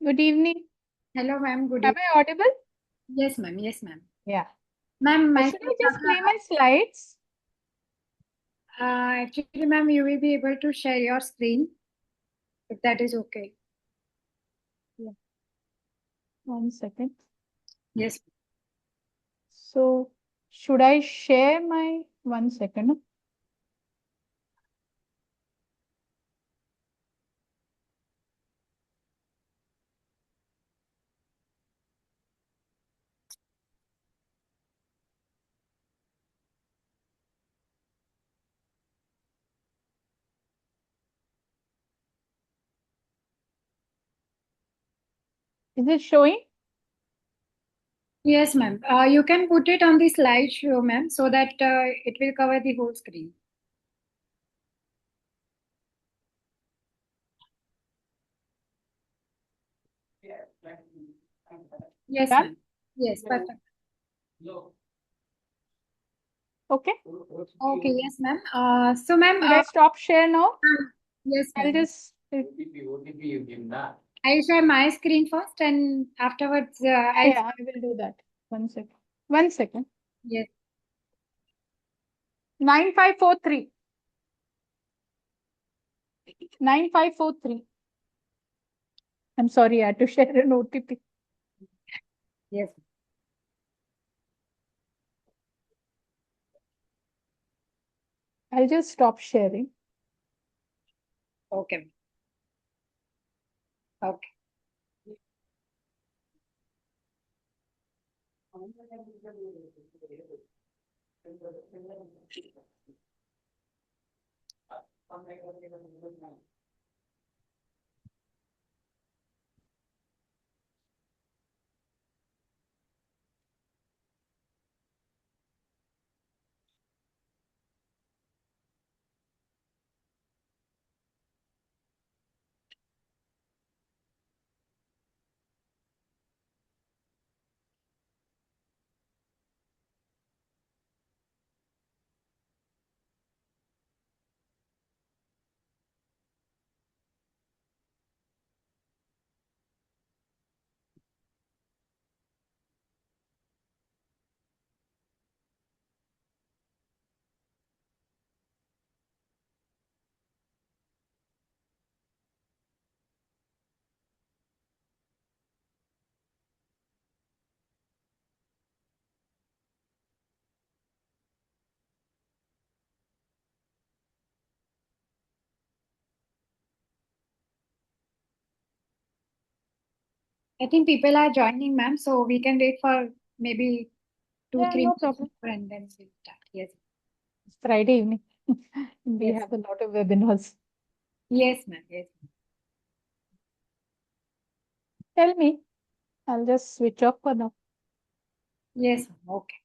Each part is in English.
Good evening. Hello, ma'am. Good Am evening. I audible? Yes, ma'am. Yes, ma'am. Yeah. Ma'am, Should I myself, just play my slides? actually, ma'am, you will be able to share your screen if that is okay. Yeah. 1 second. Yes. So, should I share my 1 second? Is it showing? Yes, ma'am. You can put it on the slideshow, ma'am, so that it will cover the whole screen. Yes, Done? ma'am. Yes, perfect. Okay. Okay, yes, ma'am. So, ma'am, Should I stop share now? yes, I'll ma'am. just. I'll share my screen first, and afterwards, Yeah, I'll. yeah, I will do that. 1 second. 1 second. Yes. 9543. 9543. I'm sorry, I had to share an OTP. Yes. I'll just stop sharing. Okay. Okay. I think people are joining, ma'am, so we can wait for maybe two, Yeah, three no minutes problem. more and then we'll start. Yes. It's Friday evening. We Yes. have a lot of webinars. Yes, ma'am. Yes. Tell me. I'll just switch off for now. Yes, ma'am. Okay.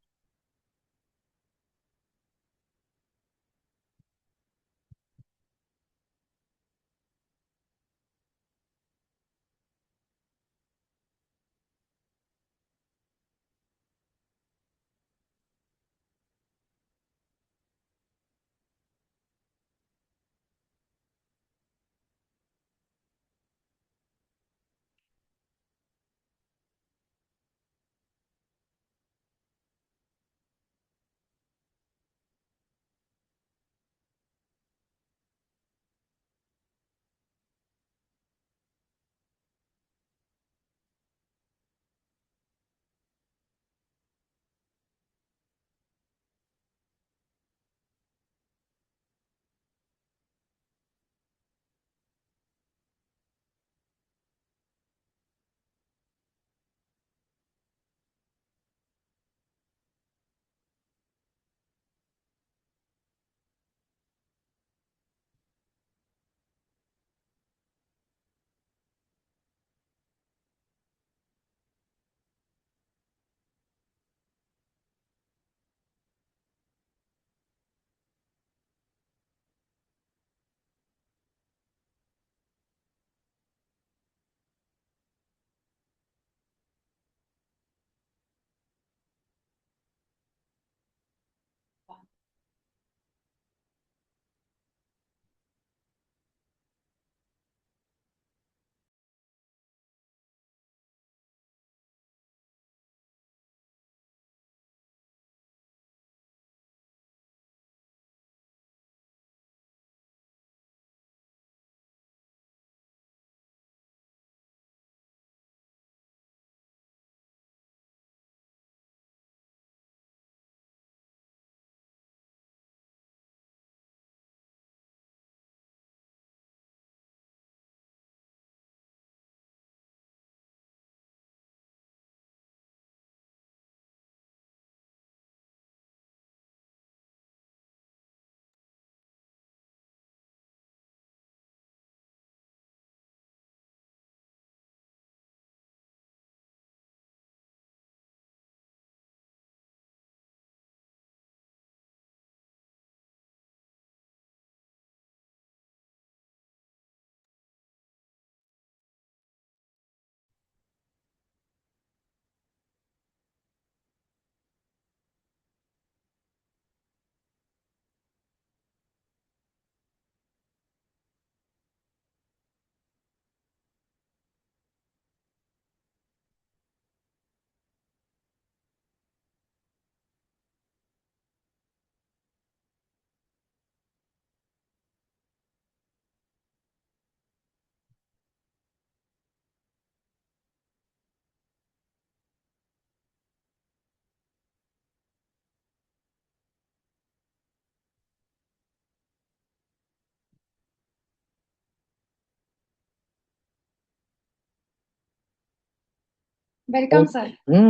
Welcome, sir.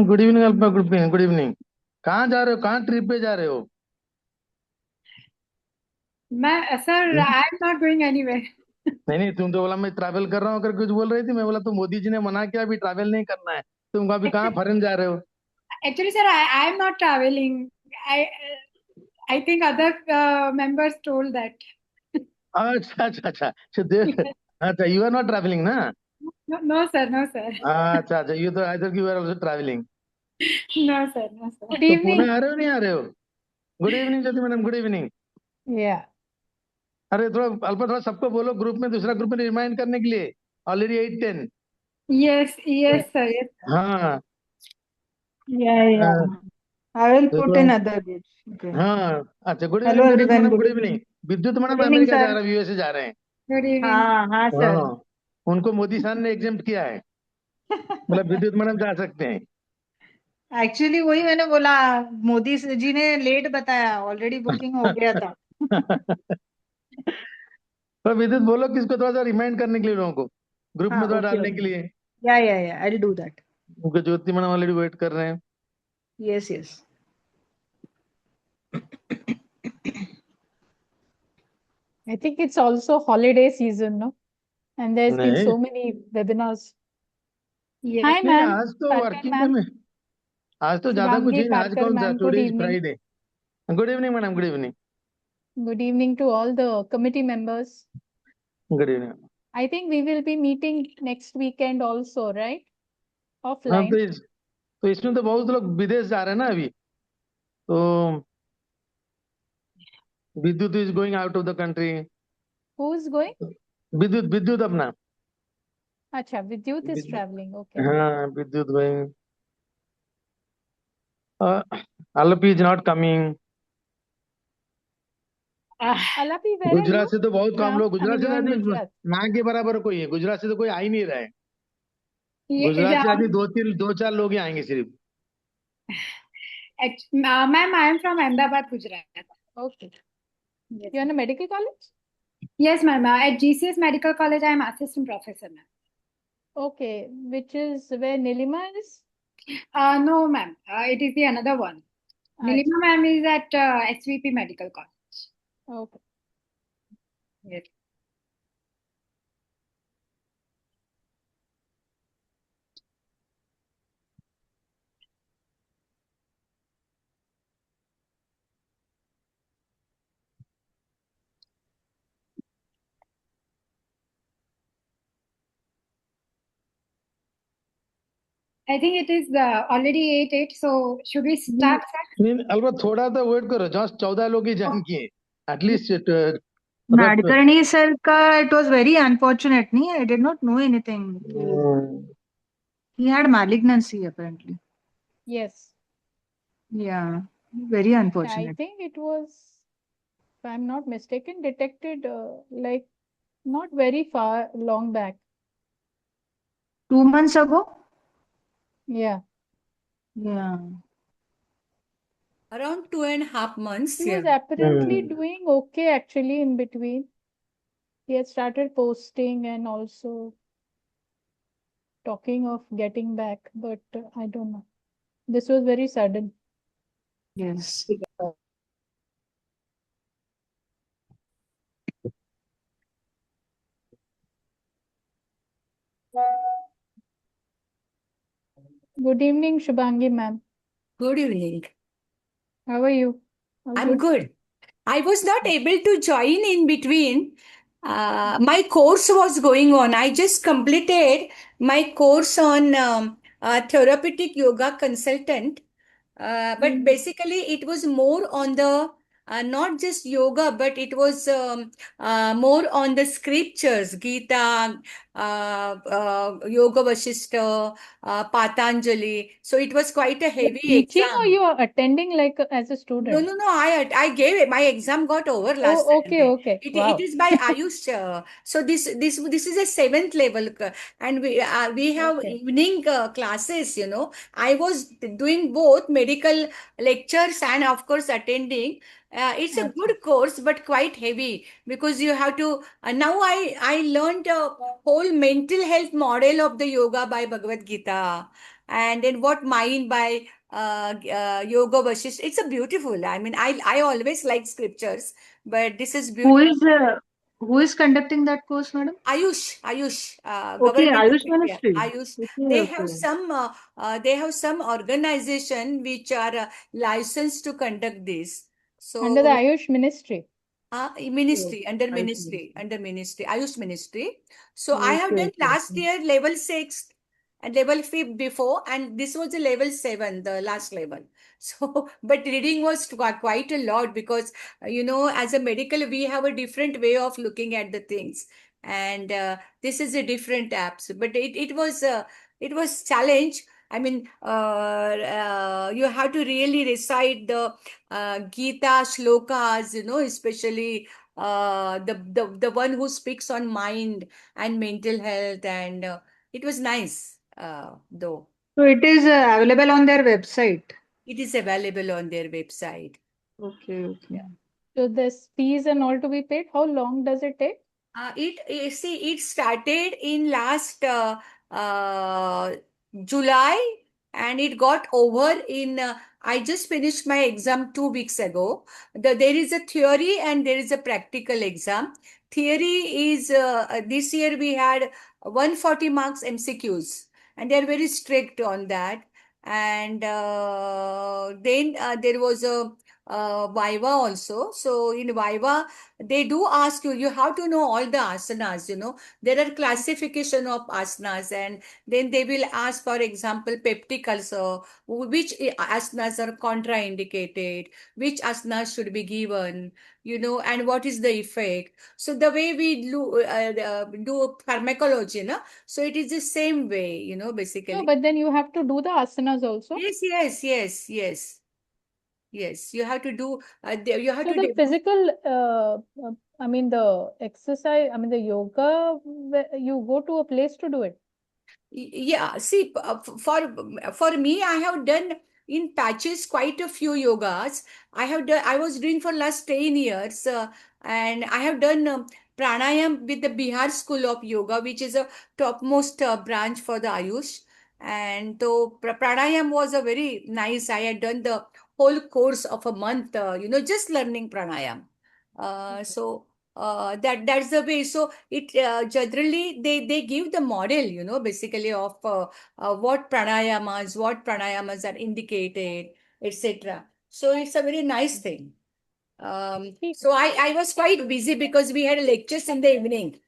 Good evening Alpa, good evening. कहाँ जा रहे हो, कहाँ trip पे जा रहे हो? Sir, I'm not going anywhere. नहीं नहीं, तुम तो बोला मैं ट्रैवल कर रहा हूँ करके कुछ बोल रही थी। मैं बोला तो मोदी जी ने मना किया, अभी ट्रैवल नहीं करना है। तुम अभी कहाँ फॉरेन जा रहे हो? Actually, sir, I'm not traveling. I think other members told that. अच्छा अच्छा अच्छा अच्छा, अच्छा, यू आर नॉट ट्रैवलिंग ना? No, no, sir, no, sir. अच्छा अच्छा, यू तो I think you are also travelling. No, sir, no, sir. Good तो पुणे evening. आ रहे हो नहीं आ रहे हो? गुड इवनिंग ज्योति मैडम, गुड इवनिंग। Yeah. अरे थोड़ा अल्पा, थोड़ा सबको बोलो ग्रुप में, दूसरा ग्रुप में रिमाइंड करने के लिए। Already 8:10। Yes, Yeah. yes, sir, yes, sir. हाँ Yeah. हाँ, I will तो put in other dates. Okay. हाँ अच्छा, गुड Hello इवनिंग विद्युत everyone. Madam, Good good evening. Evening. विद्युत Good मैडम evening, अमेरिका जा sir. रहे हैं, यूएसए जा रहे हैं। Good evening. हाँ सर। हाँ, उनको मोदी साहब ने एग्जेम्प्ट किया है, मतलब विद्युत मैडम जा सकते हैं। एक्चुअली वही मैंने बोला, मोदी जी ने लेट बताया, ऑलरेडी बुकिंग हो गया था। तो विद्युत बोलो किसको, थोड़ा सा रिमाइंड करने के लिए लोगों को, ग्रुप हाँ में थोड़ा ओके डालने के ओके। लिए। या आई विल डू दैट। उनको ज्योति मैडम ऑलरेडी वेट कर रहे हैं। Yes yes. I think it's also holiday season, no? And there's been नहीं so many webinars. Yes. Hi, नहीं, ma'am. आज तो Karkar वर्किंग डे ma'am. में, आज तो ज्यादा कुछ Shubhangi ही नहीं। आज Karkar कौन सा, ma'am. Good today is evening. Friday. Good evening madam, good evening. Good evening to all the committee members. Good evening. I think we will be meeting next weekend also, right? हाँ, Offline. तो इसमें तो बहुत लोग विदेश जा रहे हैं ना अभी, तो विद्युत is going out of the country. Who's going? विद्युत, विद्युत अपना, Acha, Vidyut is विद्युत, traveling. Okay. हाँ Vidyut going. Alapi is not coming. Alapi, where are Gujarat you से तो बहुत कम from? लोग, I गुजरात mean, से तो you're I in think Gujarat. ना के बराबर कोई है, गुजरात से तो कोई आ ही नहीं रहा है। Ye- गुजरात से yeah, अभी दो चार लोग ही आएंगे सिर्फ। Ma'am, I am from Ahmedabad, Gujarat. Okay. Yes, You're in a medical college? yes, ma'am. At GCS Medical College, I am assistant professor, ma'am. Okay. Which is where Nilima is? No, ma'am. It is the another one. Acha. Nilima ma'am is at SVP Medical College. Okay. Yes. I think it is already 8:08. So should we start, sir? नहीं, अलबत्त थोड़ा तो wait करो, just 14 लोग ही join किए at least, मतलब Nadkarni sir ka, it was very unfortunate, nahi? I did not know anything. He had malignancy apparently. Yes. Yeah, very I unfortunate. think it was, if I'm not mistaken, detected like not very far long back. 2 months ago? Yeah. Yeah. Around 2.5 months, He was yeah. apparently doing okay actually in between. He had started posting and also talking of getting back, but I don't know. This was very sudden. Yes. Good evening, Shubhangi ma'am. Good evening. How are you? All I'm good. I was not able to join in between. My course was going on. I just completed my course on therapeutic yoga consultant. But basically, it was more on the not just yoga, but it was more on the scriptures, Gita, Yoga Vashishta, Patanjali. So it was quite a You're heavy teaching or exam. you are attending like as a No, student? no, no. I gave it. My exam got over last Oh, okay, Saturday. okay. It Wow. is by Ayush. So this is a seventh level, and we have Okay. evening classes. You know, I was doing both medical lectures and of course attending. It's a Acha. good course, but quite heavy because you have to. Now I learned a whole mental health model of the yoga by Bhagavad Gita. and then what mind by Yoga Vashisht. It's a beautiful. I mean, I always like scriptures, but this is Who beautiful. is who is conducting that course, madam? Ayush, Okay, government of Ayush India. Ministry. Ayush. Okay, They have okay. some organization which are licensed to conduct this. Under the So Ayush Ministry. ministry, under Ayush ministry, Ministry. under ministry, Ayush ministry. So I have Okay, done okay, last okay. year level 6 and level 5 before, and this was the level 7, the last level. So, but reading was quite a lot because, as a medical, we have a different way of looking at the things. And this is a different apps, but it was challenge. I mean, you have to really recite the Gita shlokas, especially the one who speaks on mind and mental health, and it was nice, though. So it is available on their website. It is available on their website. Okay, okay. Yeah. So this fees and all to be paid. How long does it take? It started in last July, and it got over in. I just finished my exam 2 weeks ago. There is a theory and there is a practical exam. Theory is this year we had 140 marks MCQs, and they're very strict on that. And then there was a Viva also. So in Viva, they do ask you, you have to know all the asanas. There are classification of asanas, and then they will ask, for example, peptic ulcer, which asanas are contraindicated, which asanas should be given, and what is the effect. So the way we do pharmacology, so it is the same way, No, basically. but then you have to do the asanas also. Yes, you have to do, you have So to the develop. physical, I mean the exercise, I mean the yoga, you go to a place to do it. Yeah, see, for me, I have done in patches quite a few yogas. I was doing for last 10 years, and I have done pranayam with the Bihar School of Yoga, which is a topmost branch for the Ayush. And so pranayam was a very nice. I had done the whole course of a month, just learning pranayam. So that's the way. So it generally they give the model, basically of what pranayamas are indicated, etc. So it's a very nice thing. So I was quite busy because we had lectures in the evening.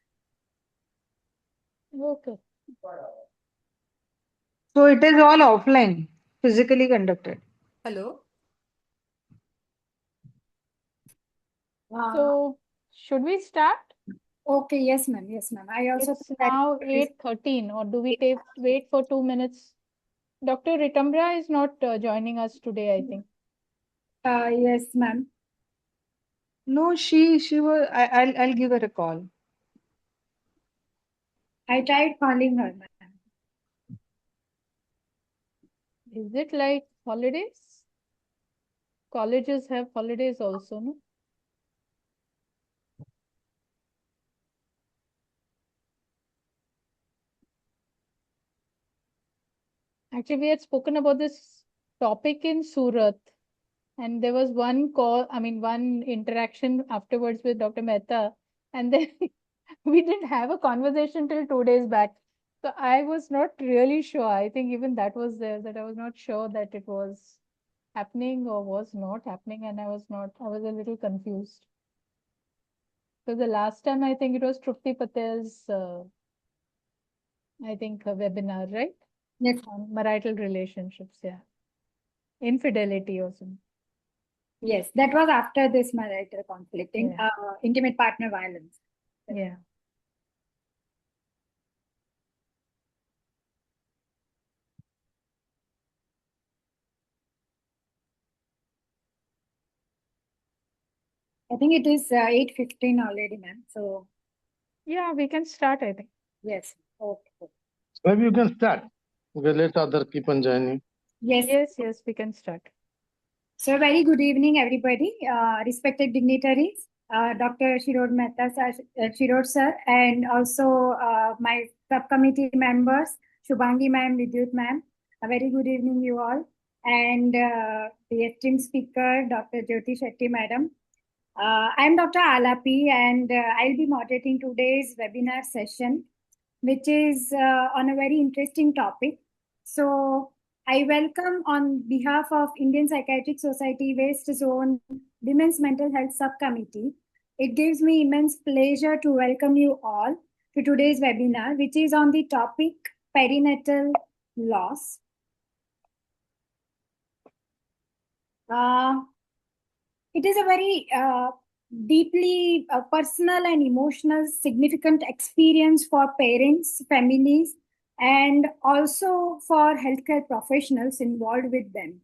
Okay. So it is all offline, physically conducted. Hello. So should we start? Okay, yes, ma'am. Yes, ma'am. I also It's think that now 8:13, or do we wait for 2 minutes? Dr. Ritambra is not joining us today, I think. yes, ma'am. No, she was. I'll give her a call. I tried calling her, ma'am. Is it like holidays? Colleges have holidays also, no? Actually, we had spoken about this topic in Surat, and there was one one interaction afterwards with Dr. Mehta, and then we didn't have a conversation till 2 days back. So I was not really sure. I think even that was there, that I was not sure that it was happening or was not happening, and I was a little confused. So the last time I think it was Trupti Patel's, a webinar, right? Yes. On marital relationships, yeah. Infidelity or something. Yes, that was after this marital conflict, Yeah. intimate partner violence. Yeah. I think it is 8:15 already, ma'am. So Yeah, we can start, I think. yes. Okay. Maybe you can start. Okay, let others keep on joining. Yes. Yes, we can start. So very good evening, everybody. Respected dignitaries, Dr. Shirod Mehta, Shirod sir, and also my subcommittee members, Shubhangi ma'am, Vidyut ma'am, A very good evening, you all. And the esteemed speaker, Dr. Jyoti Shetty, madam. I'm Dr. Alapi, and I'll be moderating today's webinar session, which is on a very interesting topic. So, I welcome on behalf of Indian Psychiatric Society West Zone Women's Mental Health Subcommittee. It gives me immense pleasure to welcome you all to today's webinar, which is on the topic perinatal loss. It is a very deeply personal and emotional significant experience for parents, families, and also for healthcare professionals involved with them.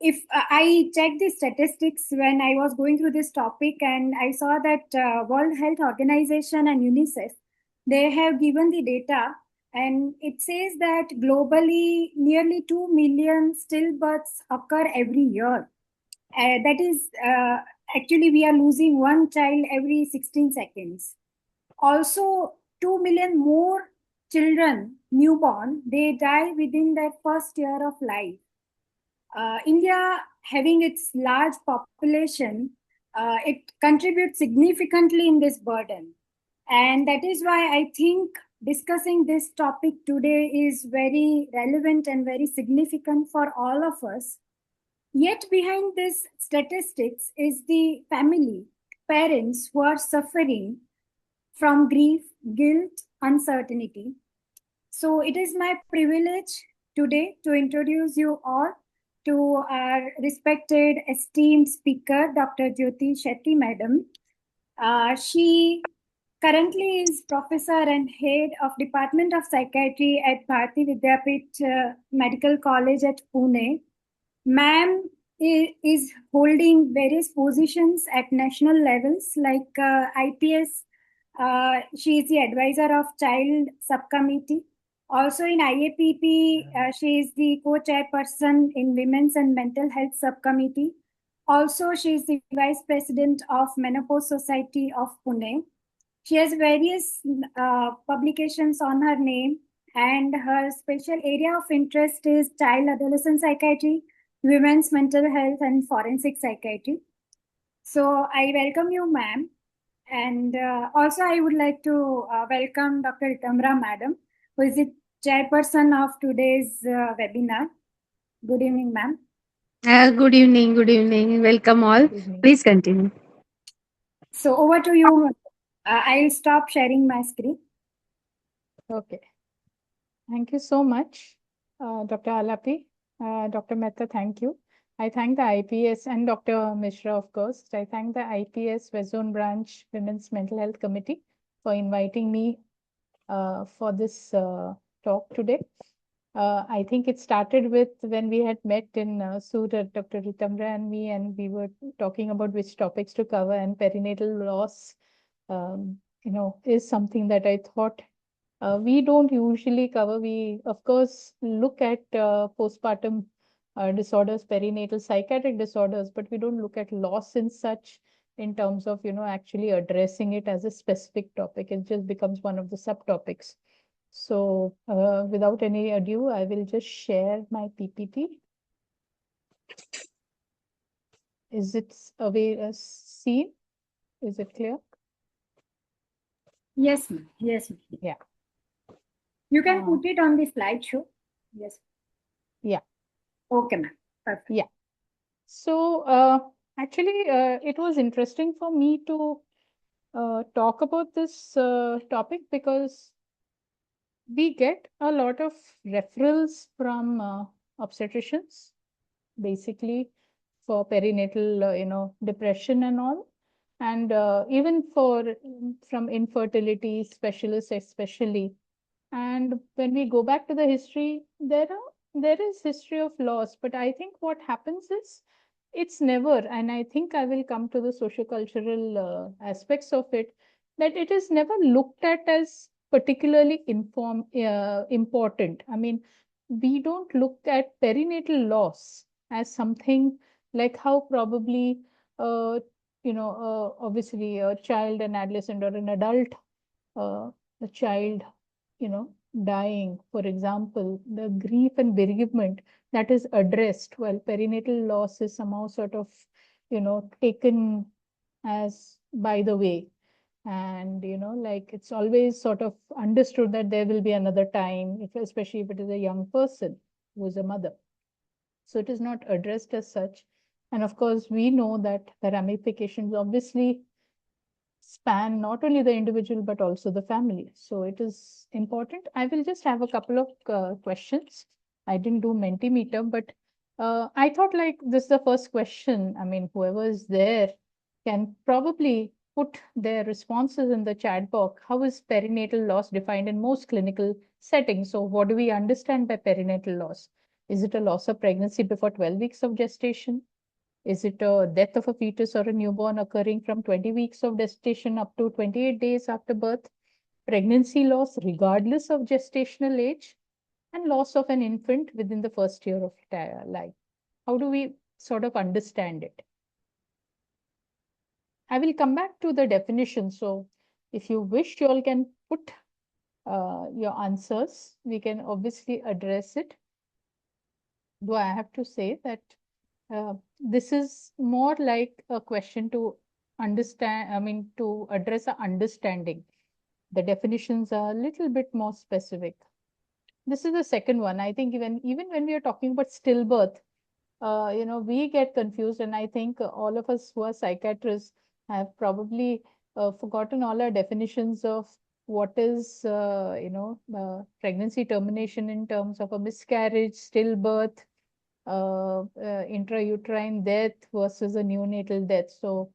If I checked the statistics when I was going through this topic, and I saw that World Health Organization and UNICEF, they have given the data, and it says that globally nearly 2 million stillbirths occur every year. That is, actually, we are losing one child every 16 seconds. Also, 2 million more children, newborn, they die within their first year of life. India, having its large population, it contributes significantly in this burden. And that is why I think discussing this topic today is very relevant and very significant for all of us. Yet behind these statistics is the family, parents who are suffering from grief, guilt, uncertainty. So it is my privilege today to introduce you all to our respected, esteemed speaker, Dr. Jyoti Shetty, madam. She currently is professor and head of Department of Psychiatry at Bharati Vidyapeeth Medical College at Pune. Ma'am is holding various positions at national levels like IPS. She is the advisor of Child Subcommittee. Also in IAPP, she is the co-chairperson in Women's and Mental Health Subcommittee. Also, she is the vice president of Menopause Society of Pune. She has various publications on her name, and her special area of interest is child adolescent psychiatry, women's mental health, and forensic psychiatry. So I welcome you, ma'am. And also I would like to welcome Dr. Ritamra, madam, who is the chairperson of today's webinar. Good evening, ma'am. Good evening. Good evening. Welcome all. Please continue. So over to you. I'll stop sharing my screen. Okay. Thank you so much, Dr. Alapi. Dr. Mehta, thank you. I thank the IPS and Dr. Mishra, of course. I thank the IPS West Zone Branch Women's Mental Health Committee for inviting me for this talk today. I think it started with when we had met in Surat, Dr. Ritamra and me, and we were talking about which topics to cover, and perinatal loss, is something that I thought we don't usually cover. We, of course, look at postpartum disorders, perinatal psychiatric disorders, but we don't look at loss in such in terms of, actually addressing it as a specific topic. It just becomes one of the subtopics. So without any ado, I will just share my PPT. Is it seen? Is it clear? Yes, ma'am. Yes, ma'am. Yeah. You can put it on the slideshow. Yes. Yeah. Okay, ma'am. Perfect. Yeah. So actually, it was interesting for me to talk about this topic because we get a lot of referrals from obstetricians, basically for perinatal, depression and all, and even from infertility specialists especially. And when we go back to the history, there is history of loss, but I think what happens is it's never, and I think I will come to the sociocultural aspects of it, that it is never looked at as particularly important. I mean, we don't look at perinatal loss as something like how probably, obviously a child, an adolescent, or an adult, a child, dying, for example, the grief and bereavement that is addressed, while perinatal loss is somehow sort of, taken as by the way. And, like it's always sort of understood that there will be another time, especially if it is a young person who is a mother. So it is not addressed as such. And of course, we know that the ramifications obviously span not only the individual but also the family. So it is important. I will just have a couple of questions. I didn't do Mentimeter, but I thought like this is the first question. I mean, whoever is there can probably put their responses in the chat box. How is perinatal loss defined in most clinical settings? So what do we understand by perinatal loss? Is it a loss of pregnancy before 12 weeks of gestation? Is it a death of a fetus or a newborn occurring from 20 weeks of gestation up to 28 days after birth? Pregnancy loss regardless of gestational age? And loss of an infant within the first year of life? How do we sort of understand it? I will come back to the definition. So if you wish, you all can put your answers. We can obviously address it. Though I have to say that this is more like a question to understand, I mean, to address a understanding. The definitions are a little bit more specific. This is the second one. I think even when we are talking about stillbirth, we get confused, and I think all of us who are psychiatrists have probably forgotten all our definitions of what is, pregnancy termination in terms of a miscarriage, stillbirth, intrauterine death versus a neonatal death. So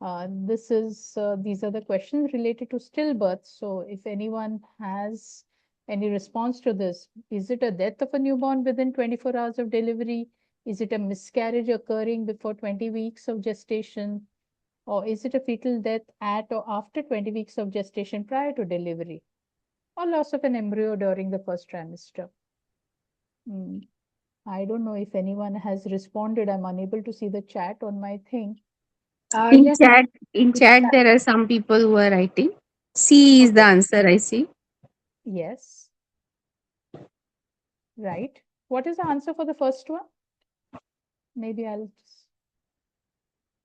these are the questions related to stillbirth. So if anyone has any response to this, is it a death of a newborn within 24 hours of delivery? Is it a miscarriage occurring before 20 weeks of gestation? Or is it a fetal death at or after 20 weeks of gestation prior to delivery? Or loss of an embryo during the first trimester? I don't know if anyone has responded. I'm unable to see the chat on my thing. In Yes, chat, in chat, there are some people who are writing. C is the Okay. answer, I see. Yes. Right. What is the answer for the first one? Maybe I'll just,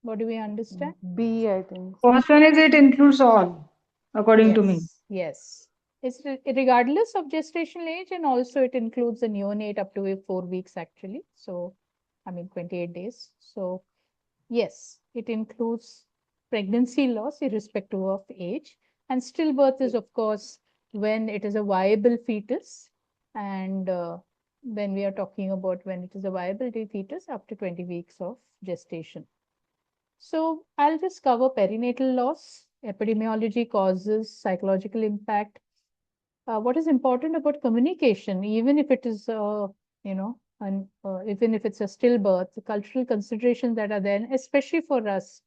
what do we understand? B, I think. First one is it includes all, according to me. Yes. It's regardless of gestational age, and also it includes a neonate up to 4 weeks actually. So, I mean 28 days. So, yes, it includes pregnancy loss irrespective of age. And stillbirth is, of course, when it is a viable fetus. And when we are talking about when it is a viable fetus after 20 weeks of gestation. So I'll just cover perinatal loss, epidemiology, causes, psychological impact. What is important about communication, even if it is, even if it's a stillbirth, the cultural considerations that are there, especially for us,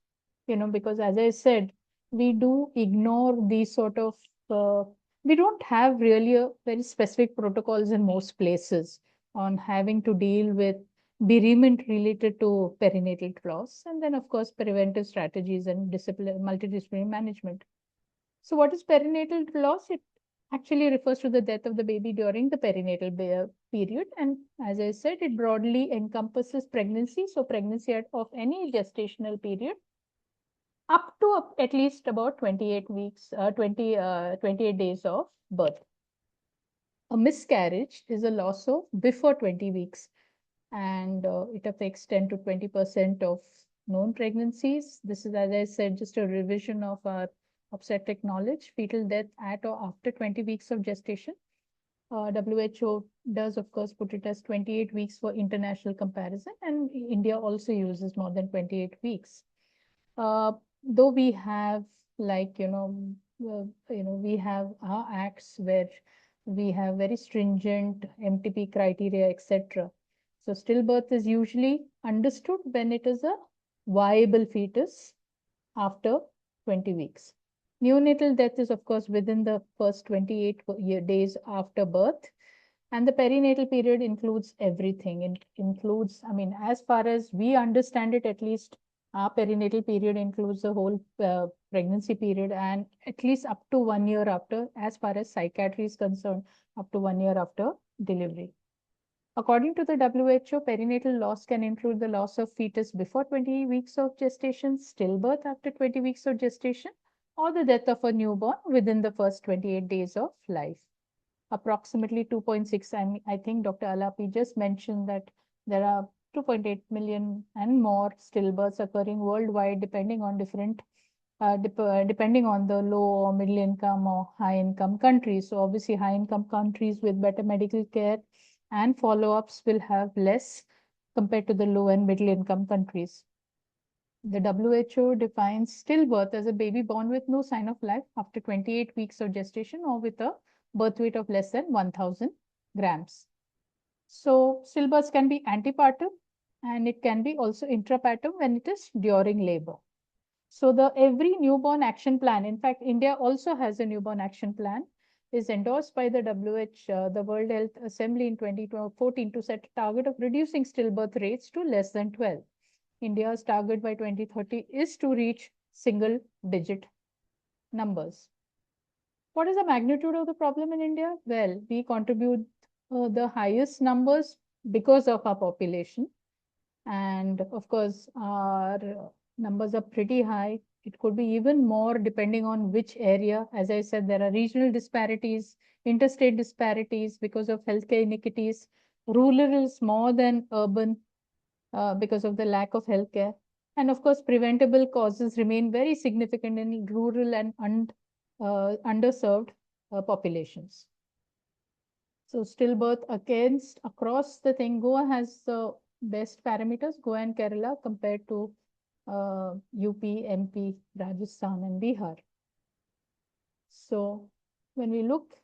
because as I said, we do ignore these sort of, we don't have really a very specific protocols in most places on having to deal with bereavement related to perinatal loss, and then of course preventive strategies and multidisciplinary management. So what is perinatal loss? It actually refers to the death of the baby during the perinatal period. And as I said, it broadly encompasses pregnancy. So pregnancy of any gestational period up to at least about 28 weeks, 28 days of birth. A miscarriage is a loss of before 20 weeks, and it affects 10 to 20% of known pregnancies. This is, as I said, just a revision of our obstetric knowledge. Fetal death at or after 20 weeks of gestation. WHO does, of course, put it as 28 weeks for international comparison, and India also uses more than 28 weeks. Though we have, like, we have our acts where we have very stringent MTP criteria, etc. So stillbirth is usually understood when it is a viable fetus after 20 weeks. Neonatal death is, of course, within the first 28 days after birth. And the perinatal period includes everything. It includes, I mean, as far as we understand it, at least our perinatal period includes the whole pregnancy period and at least up to 1 year after, as far as psychiatry is concerned, up to 1 year after delivery. According to the WHO, perinatal loss can include the loss of fetus before 20 weeks of gestation, stillbirth after 20 weeks of gestation, or the death of a newborn within the first 28 days of life. Approximately 2.6, I think Dr. Alapi just mentioned that there are 2.8 million and more stillbirths occurring worldwide, depending on depending on the low or middle income or high income countries. So obviously high income countries with better medical care and follow-ups will have less compared to the low and middle income countries. The WHO defines stillbirth as a baby born with no sign of life after 28 weeks of gestation or with a birth weight of less than 1,000 grams. So stillbirths can be antepartum and it can be also intrapartum when it is during labor. So the every newborn action plan, in fact, India also has a newborn action plan, is endorsed by the WHO, the World Health Assembly in 2014 to set a target of reducing stillbirth rates to less than 12. India's target by 2030 is to reach single digit numbers. What is the magnitude of the problem in India? Well, we contribute the highest numbers because of our population. And of course, our numbers are pretty high. It could be even more depending on which area. As I said, there are regional disparities, interstate disparities because of healthcare inequities. Rural is more than urban because of the lack of healthcare. And of course, preventable causes remain very significant in rural and underserved populations. So stillbirth against across the thing, Goa has the best parameters, Goa and Kerala compared to UP, MP, Rajasthan and Bihar. So when we look,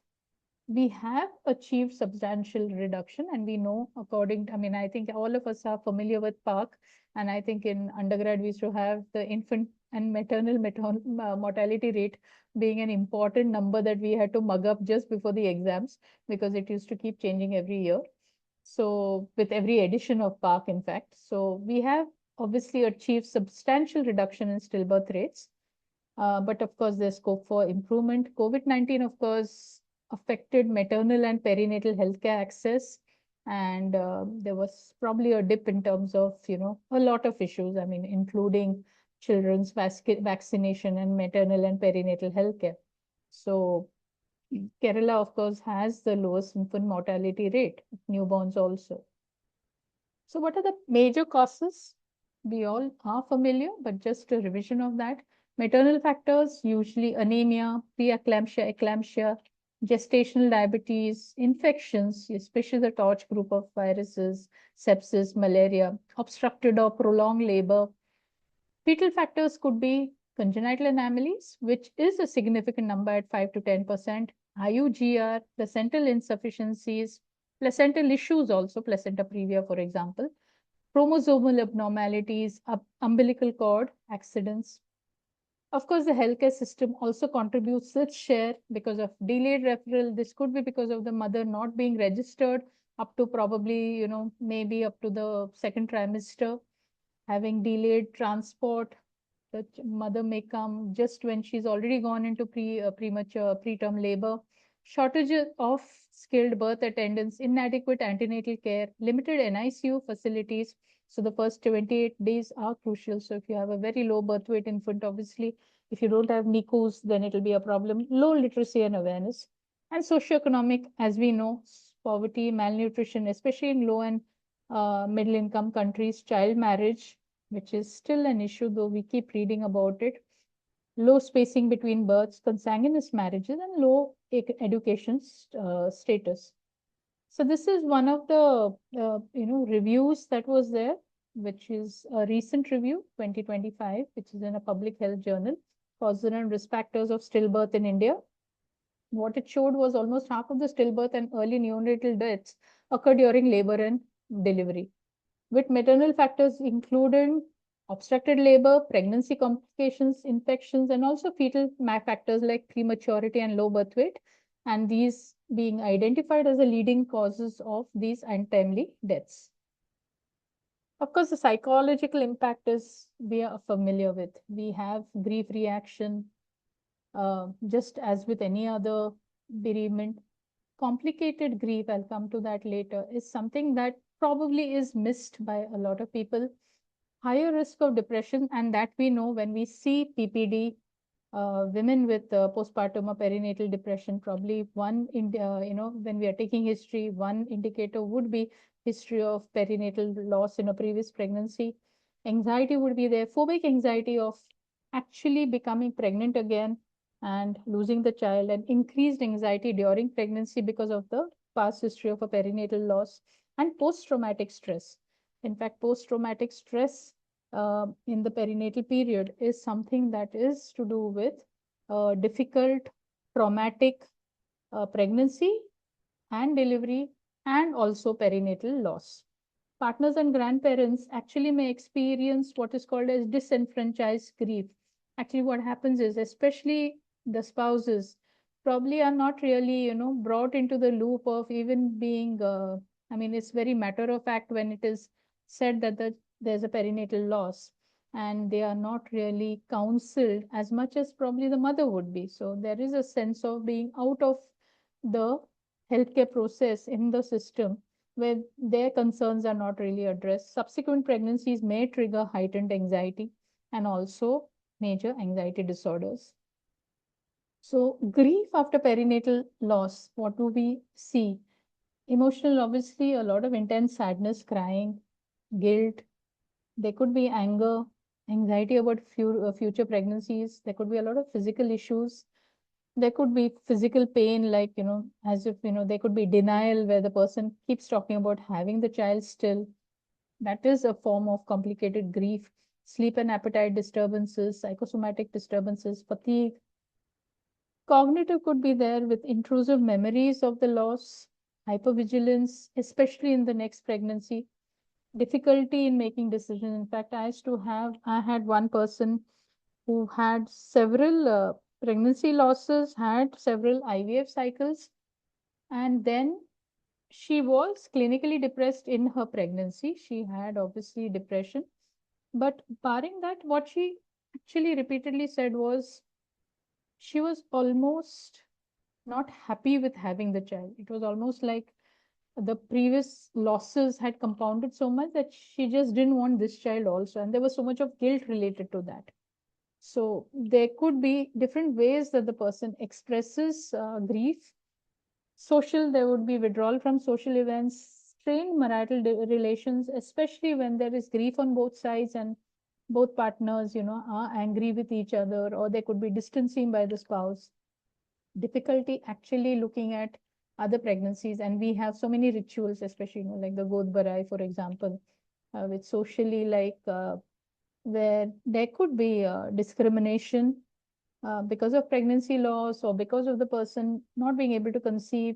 we have achieved substantial reduction and we know I think all of us are familiar with PARC and I think in undergrad we used to have the infant and maternal mortality rate being an important number that we had to mug up just before the exams because it used to keep changing every year. So with every edition of PARC, in fact. So we have obviously achieved substantial reduction in stillbirth rates. But of course, there's scope for improvement. COVID-19, of course, affected maternal and perinatal healthcare access. And there was probably a dip in terms of, a lot of issues, including children's vaccination and maternal and perinatal healthcare. So Kerala, of course, has the lowest infant mortality rate, newborns also. So what are the major causes? We all are familiar, but just a revision of that. Maternal factors, usually anemia, preeclampsia, eclampsia, gestational diabetes, infections, especially the torch group of viruses, sepsis, malaria, obstructed or prolonged labor. Fetal factors could be congenital anomalies, which is a significant number at 5 to 10%, IUGR, placental insufficiencies, placental issues also, placenta previa, for example, chromosomal abnormalities, umbilical cord accidents. Of course, the healthcare system also contributes its share because of delayed referral. This could be because of the mother not being registered up to probably, maybe up to the second trimester, having delayed transport. The mother may come just when she's already gone into premature preterm labor. Shortage of skilled birth attendants, inadequate antenatal care, limited NICU facilities. So the first 28 days are crucial. So if you have a very low birth weight infant, obviously, if you don't have NICUs, then it'll be a problem. Low literacy and awareness. And socioeconomic, as we know, poverty, malnutrition, especially in low and middle income countries, child marriage, which is still an issue, though we keep reading about it. Low spacing between births, consanguineous marriages, and low education status. So this is one of the reviews that was there, which is a recent review, 2025, which is in a public health journal, causes and risk factors of stillbirth in India. What it showed was almost half of the stillbirth and early neonatal deaths occur during labor and delivery, with maternal factors including obstructed labor, pregnancy complications, infections, and also fetal factors like prematurity and low birth weight, and these being identified as the leading causes of these untimely deaths. Of course, the psychological impact is we are familiar with. We have grief reaction, just as with any other bereavement. Complicated grief, I'll come to that later, is something that probably is missed by a lot of people. Higher risk of depression, and that we know when we see PPD, women with postpartum or perinatal depression, probably when we are taking history, one indicator would be history of perinatal loss in a previous pregnancy. Anxiety would be there, phobic anxiety of actually becoming pregnant again and losing the child, and increased anxiety during pregnancy because of the past history of a perinatal loss, and post-traumatic stress. In fact, post-traumatic stress in the perinatal period is something that is to do with difficult, traumatic pregnancy and delivery, and also perinatal loss. Partners and grandparents actually may experience what is called as disenfranchised grief. Actually, what happens is, especially the spouses, probably are not really, brought into the loop of even being, it's very matter of fact when it is said that there's a perinatal loss, and they are not really counseled as much as probably the mother would be. So there is a sense of being out of the healthcare process in the system where their concerns are not really addressed. Subsequent pregnancies may trigger heightened anxiety and also major anxiety disorders. So, grief after perinatal loss, what do we see? Emotional, obviously, a lot of intense sadness, crying, guilt. There could be anger, anxiety about future pregnancies. There could be a lot of physical issues. There could be physical pain, like, as if, there could be denial where the person keeps talking about having the child still. That is a form of complicated grief. Sleep and appetite disturbances, psychosomatic disturbances, fatigue. Cognitive could be there with intrusive memories of the loss, hypervigilance, especially in the next pregnancy, difficulty in making decisions. In fact, I had one person who had several pregnancy losses, had several IVF cycles, and then she was clinically depressed in her pregnancy. She had obviously depression, but barring that, what she actually repeatedly said was she was almost not happy with having the child. It was almost like the previous losses had compounded so much that she just didn't want this child also, and there was so much of guilt related to that. So there could be different ways that the person expresses grief. Social, there would be withdrawal from social events, strained marital relations, especially when there is grief on both sides and both partners, are angry with each other, or there could be distancing by the spouse. Difficulty actually looking at other pregnancies, and we have so many rituals, especially, like the God Barai, for example, which socially, like, where there could be discrimination because of pregnancy loss or because of the person not being able to conceive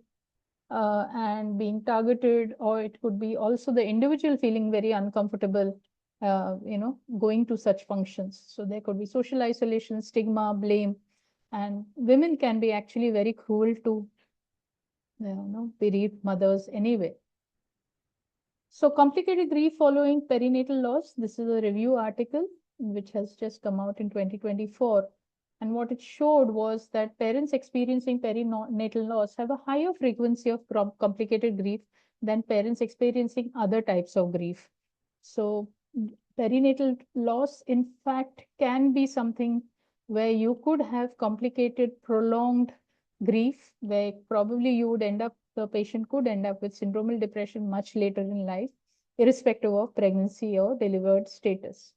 and being targeted, or it could be also the individual feeling very uncomfortable, going to such functions. So there could be social isolation, stigma, blame, and women can be actually very cruel to, bereaved mothers anyway. So complicated grief following perinatal loss. This is a review article which has just come out in 2024. And what it showed was that parents experiencing perinatal loss have a higher frequency of complicated grief than parents experiencing other types of grief. So perinatal loss, in fact, can be something where you could have complicated, prolonged grief, where probably you would end up, the patient could end up with syndromal depression much later in life, irrespective of pregnancy or delivered status.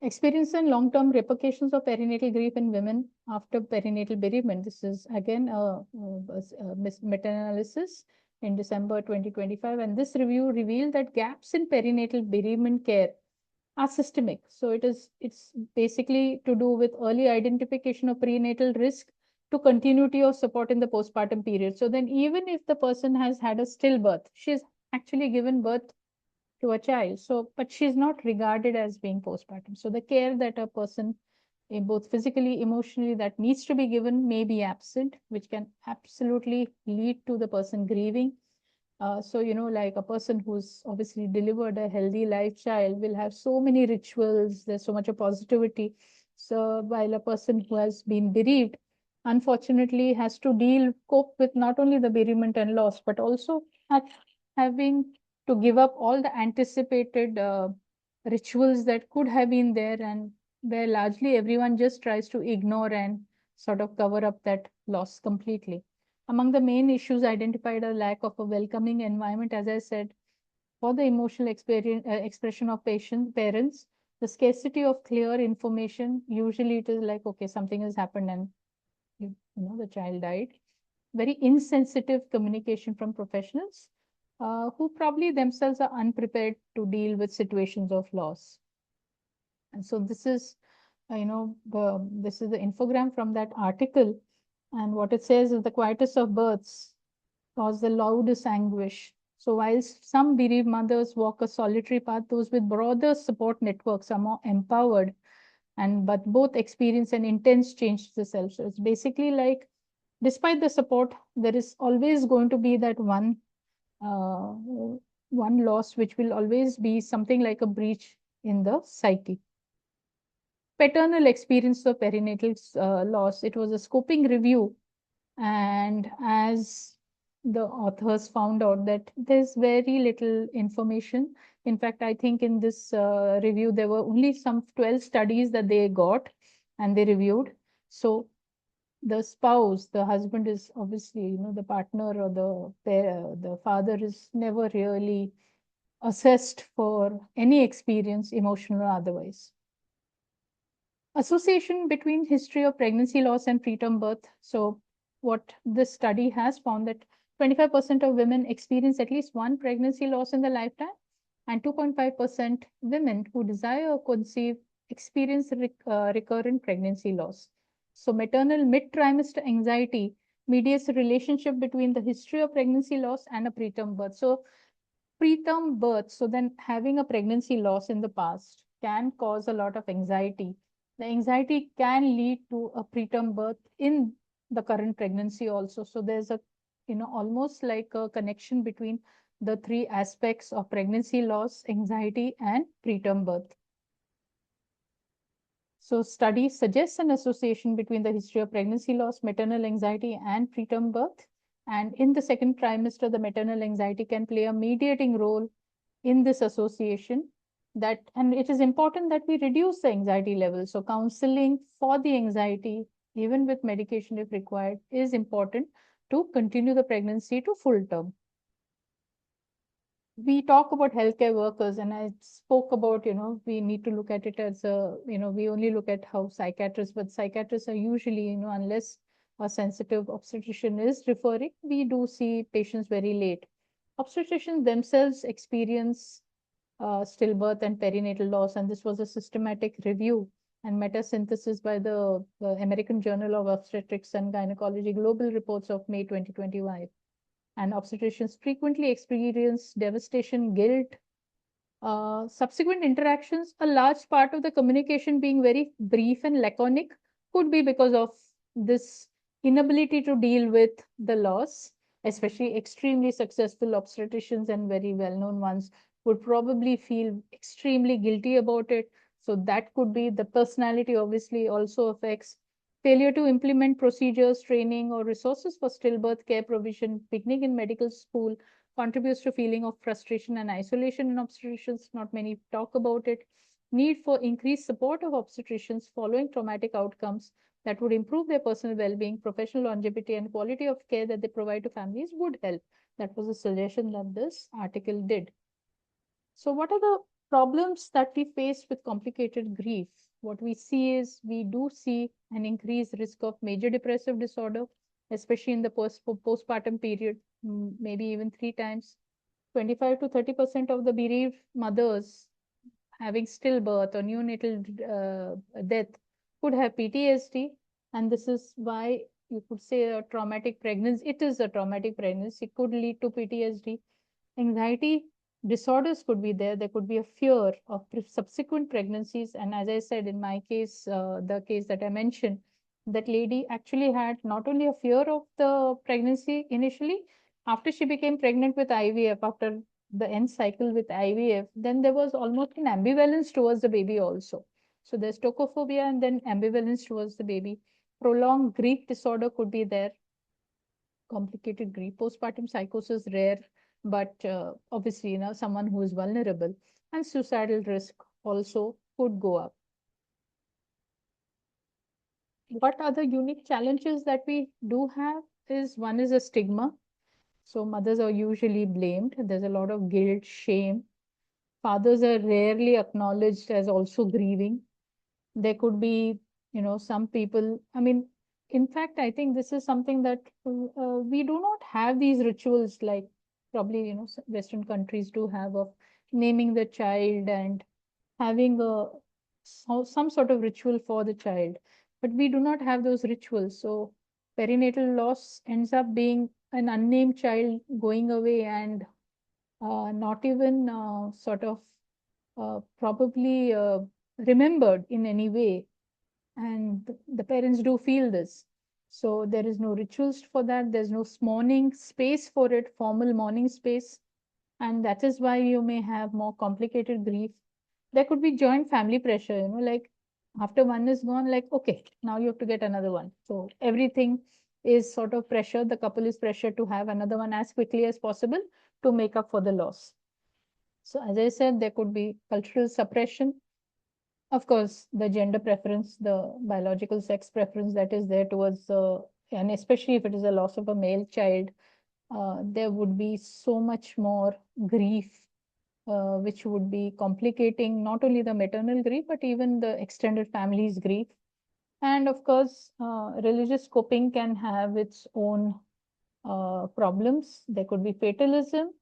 Experience and long-term repercussions of perinatal grief in women after perinatal bereavement. This is again a meta-analysis in December 2025, and this review revealed that gaps in perinatal bereavement care are systemic. So it's basically to do with early identification of prenatal risk to continuity of support in the postpartum period. So then even if the person has had a stillbirth, she's actually given birth to a child. So, but she's not regarded as being postpartum. So the care that a person, both physically, emotionally, that needs to be given may be absent, which can absolutely lead to the person grieving. So, like a person who's obviously delivered a healthy life child will have so many rituals, there's so much of positivity. So, while a person who has been bereaved, unfortunately, has to cope with not only the bereavement and loss, but also having to give up all the anticipated rituals that could have been there, and where largely everyone just tries to ignore and sort of cover up that loss completely. Among the main issues identified are lack of a welcoming environment, as I said, for the emotional expression of parents, the scarcity of clear information. Usually it is like, okay, something has happened and the child died. Very insensitive communication from professionals who probably themselves are unprepared to deal with situations of loss. And so this is, this is the infogram from that article. And what it says is the quietest of births cause the loudest anguish. So while some bereaved mothers walk a solitary path, those with broader support networks are more empowered, but both experience an intense change to the self. So it's basically like, despite the support, there is always going to be that uh, one loss, which will always be something like a breach in the psyche. Paternal experience of perinatal loss. It was a scoping review, and as the authors found out that there's very little information. In fact, I think in this review, there were only some 12 studies that they got and they reviewed. So the spouse, the husband is obviously, the partner or the father is never really assessed for any experience, emotional or otherwise. Association between history of pregnancy loss and preterm birth. So what this study has found that 25% of women experience at least one pregnancy loss in their lifetime, and 2.5% women who desire or conceive experience recurrent pregnancy loss. So maternal mid-trimester anxiety mediates a relationship between the history of pregnancy loss and a preterm birth. So preterm birth, so then having a pregnancy loss in the past can cause a lot of anxiety. The anxiety can lead to a preterm birth in the current pregnancy also. So there's a, almost like a connection between the three aspects of pregnancy loss, anxiety, and preterm birth. So study suggests an association between the history of pregnancy loss, maternal anxiety, and preterm birth. And in the second trimester, the maternal anxiety can play a mediating role in this association. And it is important that we reduce the anxiety level. So counseling for the anxiety, even with medication if required, is important to continue the pregnancy to full term. We talk about healthcare workers, and I spoke about, we need to look at it as we only look at how psychiatrists, but psychiatrists are usually, unless a sensitive obstetrician is referring, we do see patients very late. Obstetricians themselves experience stillbirth and perinatal loss, and this was a systematic review and meta-synthesis by the American Journal of Obstetrics and Gynecology Global Reports of May 2025. And obstetricians frequently experience devastation, guilt, subsequent interactions. A large part of the communication being very brief and laconic could be because of this inability to deal with the loss. Especially extremely successful obstetricians and very well-known ones would probably feel extremely guilty about it. So that could be the personality, obviously also affects. Failure to implement procedures, training, or resources for stillbirth care provision beginning in medical school contributes to feeling of frustration and isolation in obstetricians. Not many talk about it. Need for increased support of obstetricians following traumatic outcomes that would improve their personal well-being, professional longevity, and quality of care that they provide to families would help. That was a suggestion that this article did. So what are the problems that we face with complicated grief? What we see is we do see an increased risk of major depressive disorder, especially in the postpartum period, maybe even 3 times. 25 to 30% of the bereaved mothers having stillbirth or neonatal death could have PTSD. And this is why you could say a traumatic pregnancy. It is a traumatic pregnancy. It could lead to PTSD. Anxiety disorders could be there. There could be a fear of subsequent pregnancies. And as I said, in my case, the case that I mentioned, that lady actually had not only a fear of the pregnancy initially, after she became pregnant with IVF, after the end cycle with IVF, then there was almost an ambivalence towards the baby also. So there's tocophobia and then ambivalence towards the baby. Prolonged grief disorder could be there. Complicated grief. Postpartum psychosis rare, but obviously, someone who is vulnerable, and suicidal risk also could go up. What are the unique challenges that we do have is one is a stigma. So mothers are usually blamed. There's a lot of guilt, shame. Fathers are rarely acknowledged as also grieving. There could be, some people, in fact, I think this is something that we do not have these rituals like probably, Western countries do have of naming the child and having some sort of ritual for the child. But we do not have those rituals. So perinatal loss ends up being an unnamed child going away and not even sort of probably remembered in any way. And the parents do feel this. So there is no rituals for that. There's no mourning space for it, formal mourning space. And that is why you may have more complicated grief. There could be joint family pressure, like after one is gone, like, okay, now you have to get another one. So everything is sort of pressure. The couple is pressured to have another one as quickly as possible to make up for the loss. So as I said, there could be cultural suppression. Of course, the gender preference, the biological sex preference that is there towards, and especially if it is a loss of a male child, there would be so much more grief, which would be complicating not only the maternal grief, but even the extended family's grief. And of course, religious coping can have its own problems. There could be fatalism,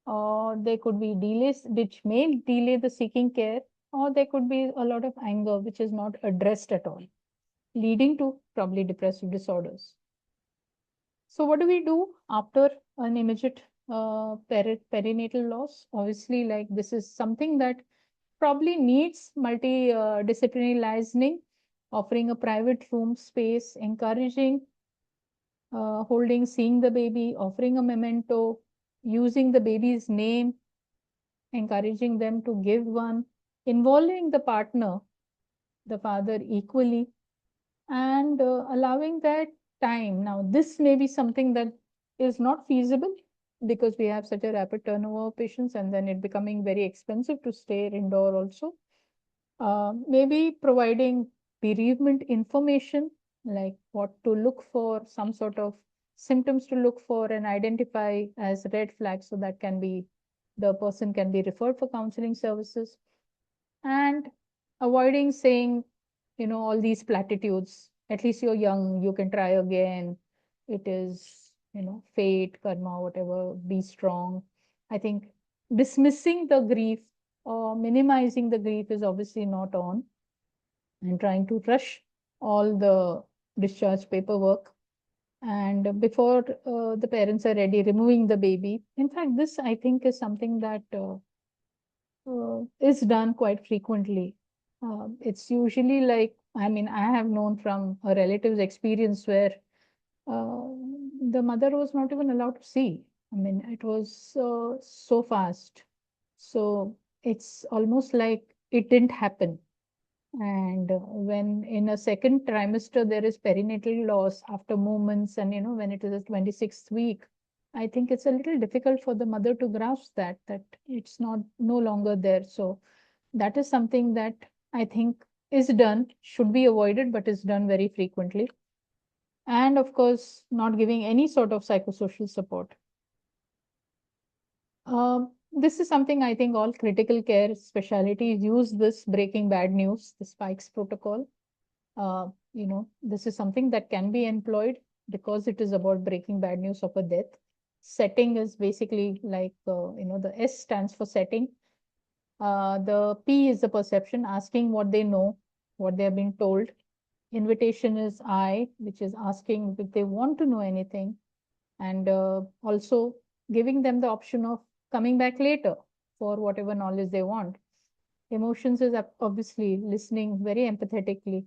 or there could be delays, which may delay the seeking care, or there could be a lot of anger, which is not addressed at all, leading to probably depressive disorders. So what do we do after an immediate perinatal loss? Obviously, like this is something that probably needs multidisciplinary listening, offering a private room space, encouraging holding, seeing the baby, offering a memento, using the baby's name, encouraging them to give one, involving the partner, the father equally, and allowing that time. Now, this may be something that is not feasible because we have such a rapid turnover of patients and then it becoming very expensive to stay indoor also. Maybe providing bereavement information, like what to look for, some sort of symptoms to look for and identify as red flags, so that can be, the person can be referred for counseling services. And avoiding saying, all these platitudes, at least you're young, you can try again. It is, fate, karma, whatever, be strong. I think dismissing the grief or minimizing the grief is obviously not on, and trying to rush all the discharge paperwork. And before the parents are ready, removing the baby. In fact, this I think is something that is done quite frequently. It's usually like, I have known from a relative's experience where uh, the mother was not even allowed to see. It was so fast. So it's almost like it didn't happen. And when in a second trimester there is perinatal loss after movements, and when it is a 26th week, I think it's a little difficult for the mother to grasp that it's not no longer there. So that is something that I think is done, should be avoided, but is done very frequently. And of course, not giving any sort of psychosocial support. This is something I think all critical care specialties use, this breaking bad news, the spikes protocol. This is something that can be employed because it is about breaking bad news of a death. Setting is basically like, the S stands for setting. The P is the perception, asking what they know, what they have been told. Invitation is I, which is asking if they want to know anything, and also giving them the option of coming back later for whatever knowledge they want. Emotions is obviously listening very empathetically,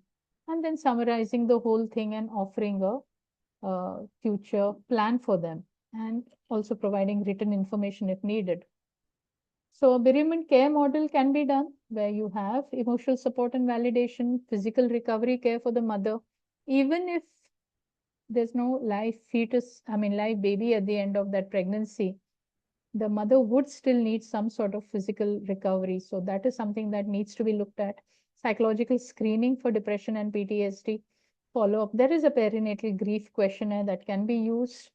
and then summarizing the whole thing and offering a future plan for them. and also providing written information if needed. So a bereavement care model can be done where you have emotional support and validation, physical recovery care for the mother, even if there's no live live baby at the end of that pregnancy, the mother would still need some sort of physical recovery. So that is something that needs to be looked at. Psychological screening for depression and PTSD, follow up. There is a perinatal grief questionnaire that can be used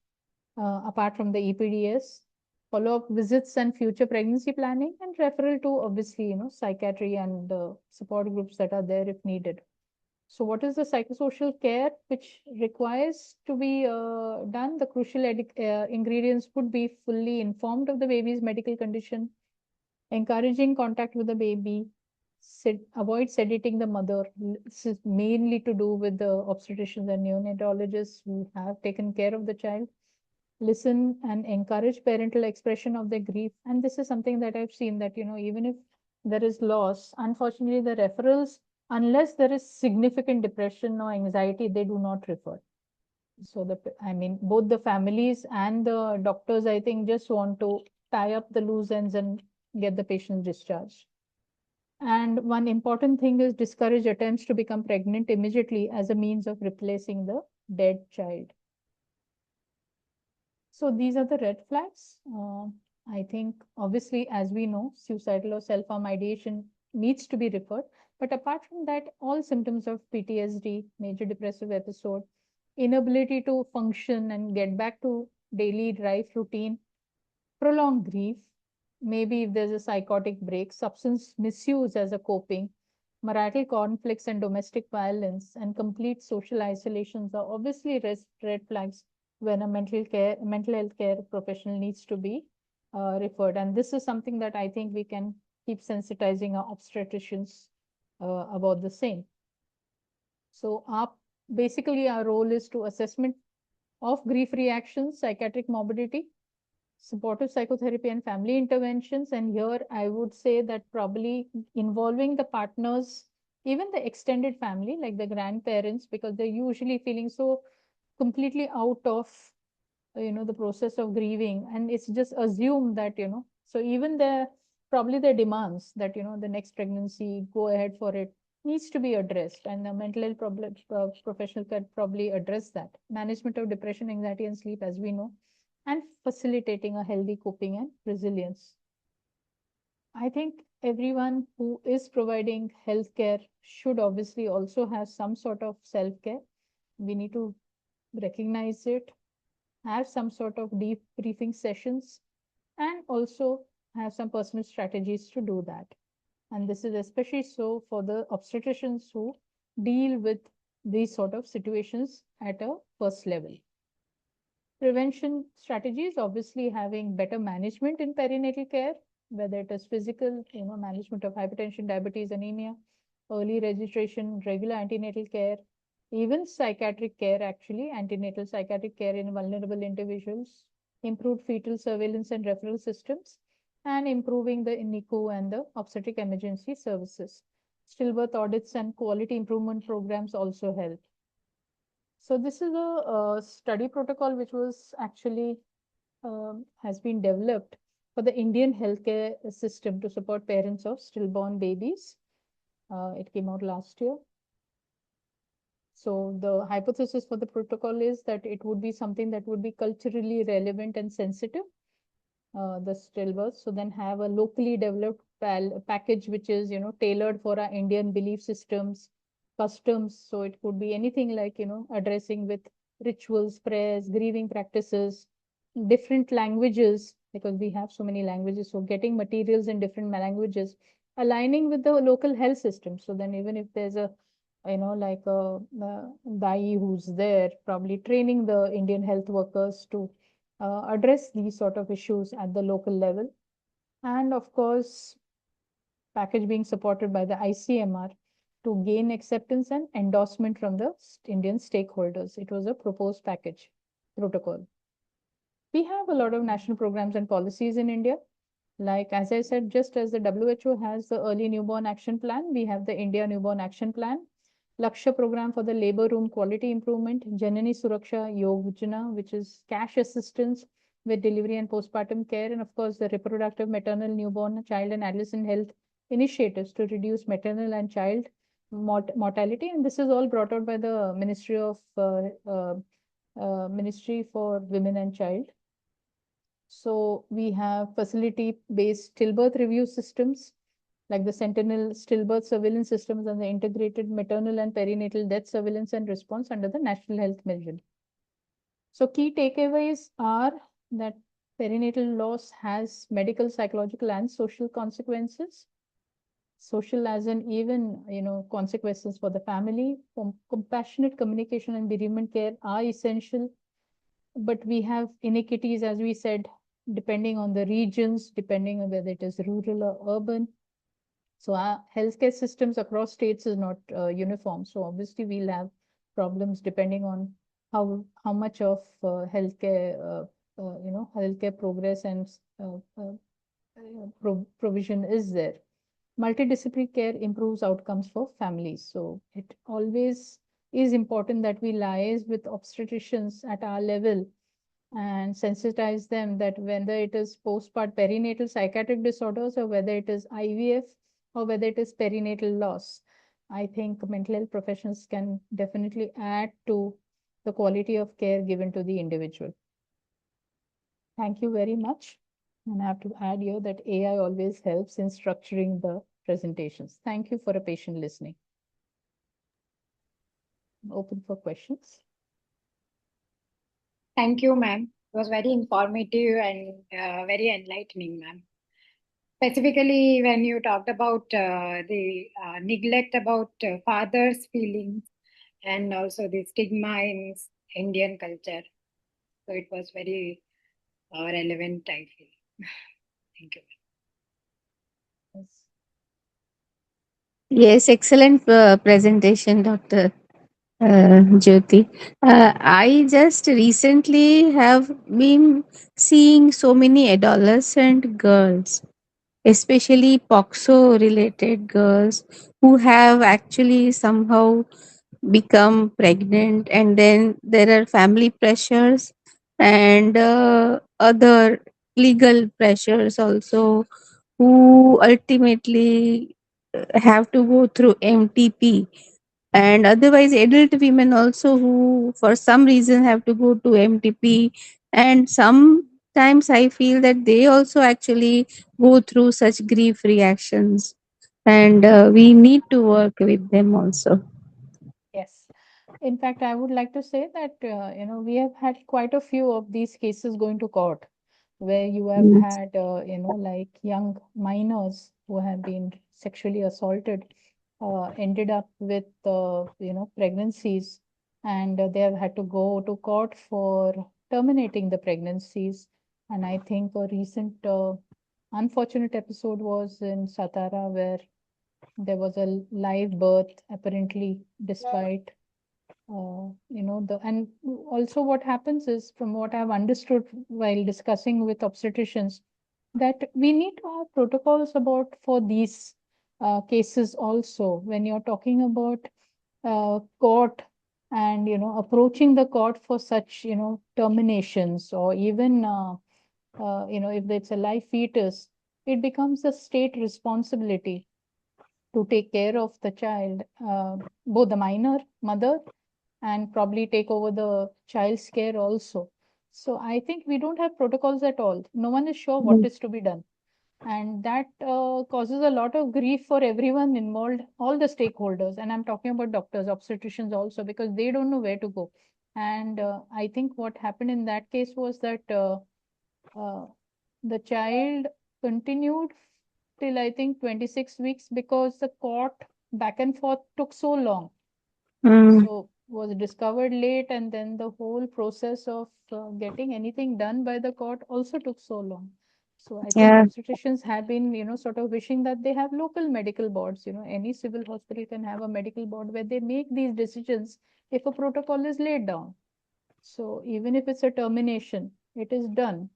apart from the EPDS, follow up visits and future pregnancy planning, and referral to obviously, psychiatry and support groups that are there if needed. So what is the psychosocial care which requires to be done? The crucial ingredients would be fully informed of the baby's medical condition, encouraging contact with the baby, avoid sedating the mother. This is mainly to do with the obstetricians and neonatologists who have taken care of the child. Listen and encourage parental expression of their grief. And this is something that I've seen that, even if there is loss, unfortunately, the referrals, unless there is significant depression or anxiety, they do not refer. So both the families and the doctors, I think, just want to tie up the loose ends and get the patient discharged. And one important thing is discourage attempts to become pregnant immediately as a means of replacing the dead child. So these are the red flags. I think obviously, as we know, suicidal or self-harm ideation needs to be referred. But apart from that, all symptoms of PTSD, major depressive episode, inability to function and get back to daily life routine, prolonged grief, maybe if there's a psychotic break, substance misuse as a coping, marital conflicts and domestic violence, and complete social isolations are obviously red flags when a mental health care professional needs to be referred. And this is something that I think we can keep sensitizing our obstetricians about the same. So basically our role is to assessment of grief reactions, psychiatric morbidity, supportive psychotherapy and family interventions. And here I would say that probably involving the partners, even the extended family, like the grandparents, because they're usually feeling so completely out of, the process of grieving. And it's just assumed that, so even probably their demands that, the next pregnancy, go ahead for it, needs to be addressed. And the mental health professional can probably address that. Management of depression, anxiety, and sleep, as we know, and facilitating a healthy coping and resilience. I think everyone who is providing healthcare should obviously also have some sort of self-care. We need to recognize it, have some sort of deep briefing sessions, and also have some personal strategies to do that. And this is especially so for the obstetricians who deal with these sort of situations at a first level. Prevention strategies, obviously having better management in perinatal care, whether it is physical, management of hypertension, diabetes, anemia, early registration, regular antenatal care, even psychiatric care, actually, antenatal psychiatric care in vulnerable individuals, improved fetal surveillance and referral systems, and improving the NICU and the obstetric emergency services. Stillbirth audits and quality improvement programs also help. So this is a study protocol which was actually has been developed for the Indian healthcare system to support parents of stillborn babies. It came out last year. So the hypothesis for the protocol is that it would be something that would be culturally relevant and sensitive, the stillbirth. So then have a locally developed package which is, tailored for our Indian belief systems, customs. So it could be anything like, addressing with rituals, prayers, grieving practices, different languages, because we have so many languages. So getting materials in different languages, aligning with the local health system. So then even if there's a, like a dai who's there, probably training the Indian health workers to address these sort of issues at the local level. And of course, package being supported by the ICMR to gain acceptance and endorsement from the Indian stakeholders. It was a proposed package protocol. We have a lot of national programs and policies in India. Like, as I said, just as the WHO has the Early Newborn Action Plan, we have the India Newborn Action Plan, Lakshya program for the labor room quality improvement, Janani Suraksha Yojana, which is cash assistance with delivery and postpartum care, and of course, the reproductive, maternal, newborn, child, and adolescent health initiatives to reduce maternal and child mortality. And this is all brought out by the Ministry for Women and Child. So we have facility-based stillbirth review systems like the Sentinel stillbirth surveillance systems and the integrated maternal and perinatal death surveillance and response under the National Health Mission. So key takeaways are that perinatal loss has medical, psychological, and social consequences. Social as in even, consequences for the family. Compassionate communication and bereavement care are essential, but we have inequities, as we said, depending on the regions, depending on whether it is rural or urban. So our healthcare systems across states is not uniform. So obviously we'll have problems depending on how much of healthcare healthcare progress and provision is there. Multidisciplinary care improves outcomes for families. So it always is important that we liaise with obstetricians at our level and sensitize them that whether it is postpartum perinatal psychiatric disorders or whether it is IVF or whether it is perinatal loss. I think mental health professionals can definitely add to the quality of care given to the individual. Thank you very much. And I have to add here that AI always helps in structuring the presentations. Thank you for a patient listening. Open for questions. Thank you, ma'am. It was very informative and very enlightening, ma'am. Specifically, when you talked about the neglect about father's feelings and also the stigma in Indian culture. So it was very relevant, I feel. Thank you. Yes. Yes, excellent presentation, Dr. Jyoti. I just recently have been seeing so many adolescent girls, especially POXO related girls, who have actually somehow become pregnant, and then there are family pressures and other legal pressures also, who ultimately have to go through MTP, and otherwise adult women also who for some reason have to go to MTP, and sometimes I feel that they also actually go through such grief reactions, and we need to work with them also. Yes. In fact, I would like to say that, we have had quite a few of these cases going to court where you have Yes. had, like young minors who have been sexually assaulted, ended up with, pregnancies, and they have had to go to court for terminating the pregnancies. And I think a recent unfortunate episode was in Satara where there was a live birth, apparently, despite and also what happens is, from what I've understood while discussing with obstetricians, that we need to have protocols about for these cases also. When you're talking about court and approaching the court for such terminations, or even if it's a live fetus, it becomes a state responsibility to take care of the child, both the minor mother and probably take over the child's care also. So I think we don't have protocols at all. No one is sure what is to be done. And that causes a lot of grief for everyone involved, all the stakeholders. And I'm talking about doctors, obstetricians also, because they don't know where to go. And I think what happened in that case was that uh, the child continued till I think 26 weeks because the court back and forth took so long. Mm, So was discovered late, and then the whole process of getting anything done by the court also took so long. So I think yeah. obstetricians have been, sort of wishing that they have local medical boards. Any civil hospital can have a medical board where they make these decisions if a protocol is laid down. So even if it's a termination, it is done.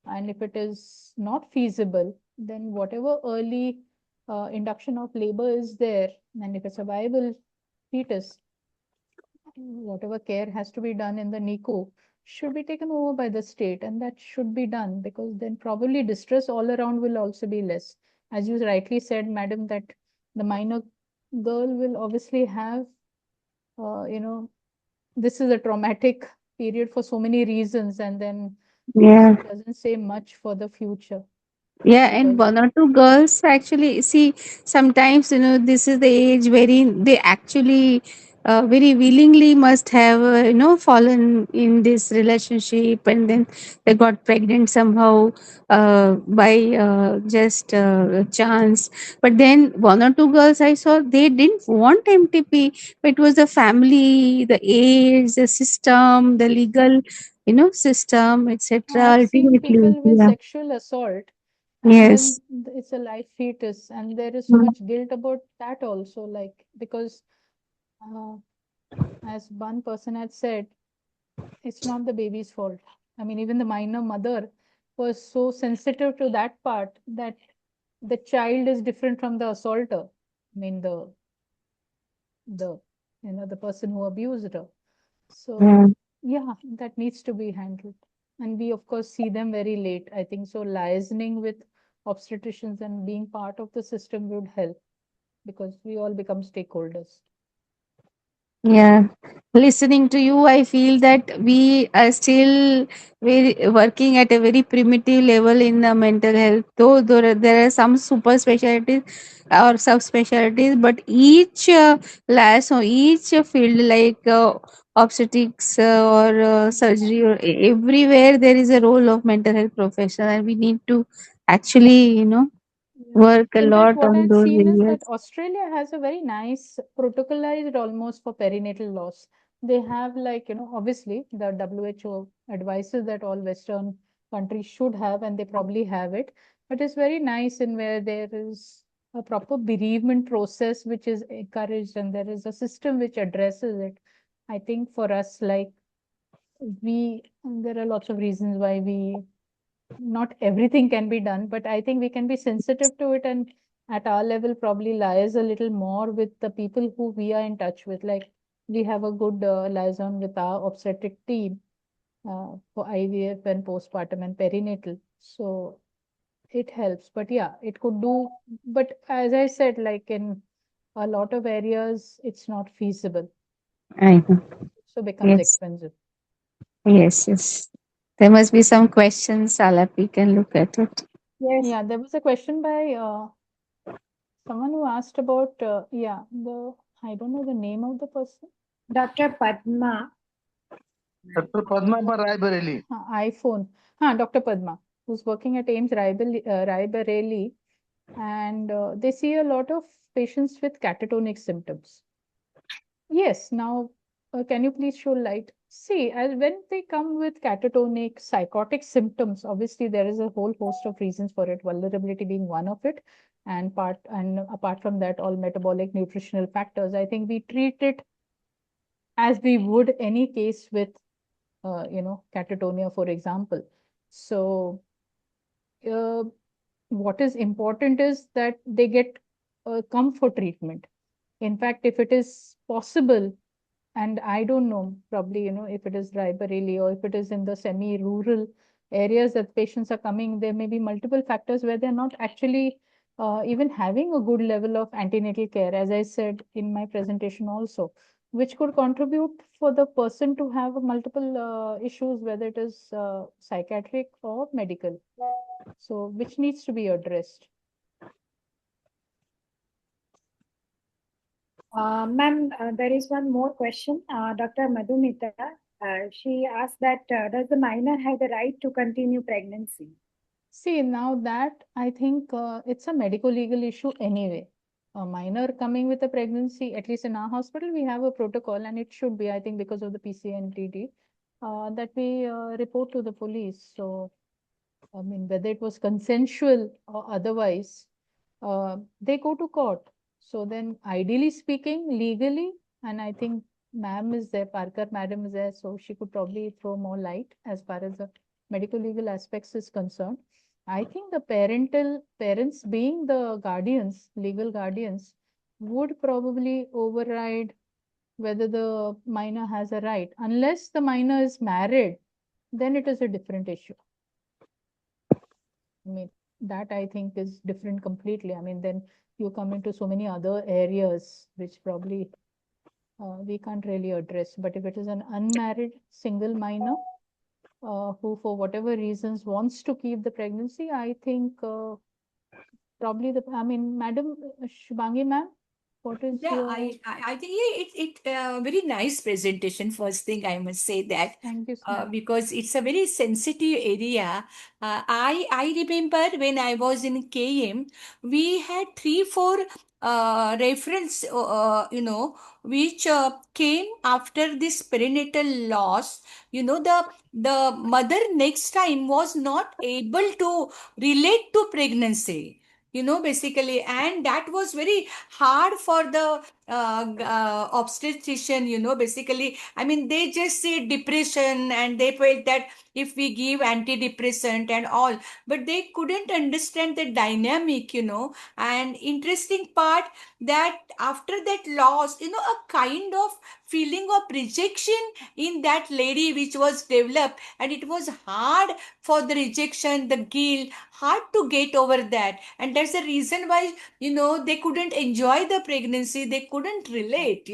And if it is not feasible, then whatever early induction of labor is there, and if it's a viable fetus, whatever care has to be done in the NICU should be taken over by the state, and that should be done, because then probably distress all around will also be less. As you rightly said, madam, that the minor girl will obviously have, you know, this is a traumatic period for so many reasons, and then Yeah. also doesn't say much for the future. Yeah, and Because one or two girls actually see, sometimes this is the age wherein they actually very willingly must have fallen in this relationship, and then they got pregnant somehow by just chance. But then one or two girls I saw, they didn't want MTP, but it was the family, the age, the system, the legal system, etc. I've seen Ultimately, people with yeah. sexual assault, and then Yes. it's a life fetus, and there is so much guilt about that also, like, because uh, as one person had said, it's not the baby's fault. I mean, even the minor mother was so sensitive to that part, that the child is different from the assaulter. I mean, the the person who abused her. So Yeah. yeah, that needs to be handled. And we of course see them very late. I think so liaising with obstetricians and being part of the system would help, because we all become stakeholders. Yeah, listening to you, I feel that we are still very working at a very primitive level in the mental health. Though there are some super specialties or subspecialties, but each class or each field, like obstetrics or surgery, or everywhere there is a role of mental health professional, and we need to actually Yeah. work a In fact, lot what on I've those seen is that areas. Australia has a very nice protocolized almost for perinatal loss. They have, like, obviously the WHO advises that all Western countries should have, and they probably have it. But it's very nice in where there is a proper bereavement process which is encouraged, and there is a system which addresses it. I think for us, like, there are lots of reasons why we not everything can be done, but I think we can be sensitive to it, and at our level probably lies a little more with the people who we are in touch with. Like, we have a good liaison with our obstetric team for IVF and postpartum and perinatal. So it helps. But yeah, it could do. But as I said, like in a lot of areas, it's not feasible. I know. So becomes Yes. expensive. Yes, yes. There must be some questions, Alap. We can look at it. Yes, Yeah, there was a question by someone who asked about, I don't know the name of the person. Dr. Padma. Doctor Padma पर Raebareli. iPhone. Dr. Padma, who's working at AIMS Raebareli, and they see a lot of patients with catatonic symptoms. Yes, now can you please show light? See, as when they come with catatonic, psychotic symptoms, obviously there is a whole host of reasons for it, vulnerability being one of it, and apart from that, all metabolic nutritional factors. I think we treat it as we would any case with catatonia, for example. So uh, what is important is that they get come for treatment. In fact, if it is possible, and I don't know, probably, if it is Raebareli or if it is in the semi-rural areas that patients are coming, there may be multiple factors where they're not actually even having a good level of antenatal care, as I said in my presentation also, which could contribute for the person to have multiple issues, whether it is psychiatric or medical. So, which needs to be addressed. Ma'am, there is one more question. Dr. Madhumita, she asked that does the minor have the right to continue pregnancy? See, now that I think it's a medical legal issue anyway. A minor coming with a pregnancy, at least in our hospital, we have a protocol, and it should be, I think, because of the PCNTD, that we report to the police. So, I mean, whether it was consensual or otherwise, they go to court. So then, ideally speaking, legally, and I think ma'am is there, Parker madam is there, so she could probably throw more light as far as the medical legal aspects is concerned. I think the parents being the guardians, legal guardians, would probably override whether the minor has a right, unless the minor is married then it is a different issue. I mean, that I think is different completely. I mean, then you come into so many other areas which probably we can't really address. But if it is an unmarried single minor who, for whatever reasons, wants to keep the pregnancy, I think probably I mean, Madam Shubhangi ma'am, what is Yeah, your... I think it very nice presentation. First thing I must say that Thank you, ma'am. because it's a very sensitive area. I remember when I was in KM, we had 3 4 reference, which came after this perinatal loss. The mother next time was not able to relate to pregnancy. Basically, and that was very hard for the obstetrician. Basically, I mean, they just say depression, and they felt that if we give antidepressant and all, but they couldn't understand the dynamic. And interesting part, that after that loss, a kind of feeling of rejection in that lady which was developed, and it was hard for the rejection, the guilt, hard to get over that. And that's the reason why they couldn't enjoy the pregnancy, they couldn't relate.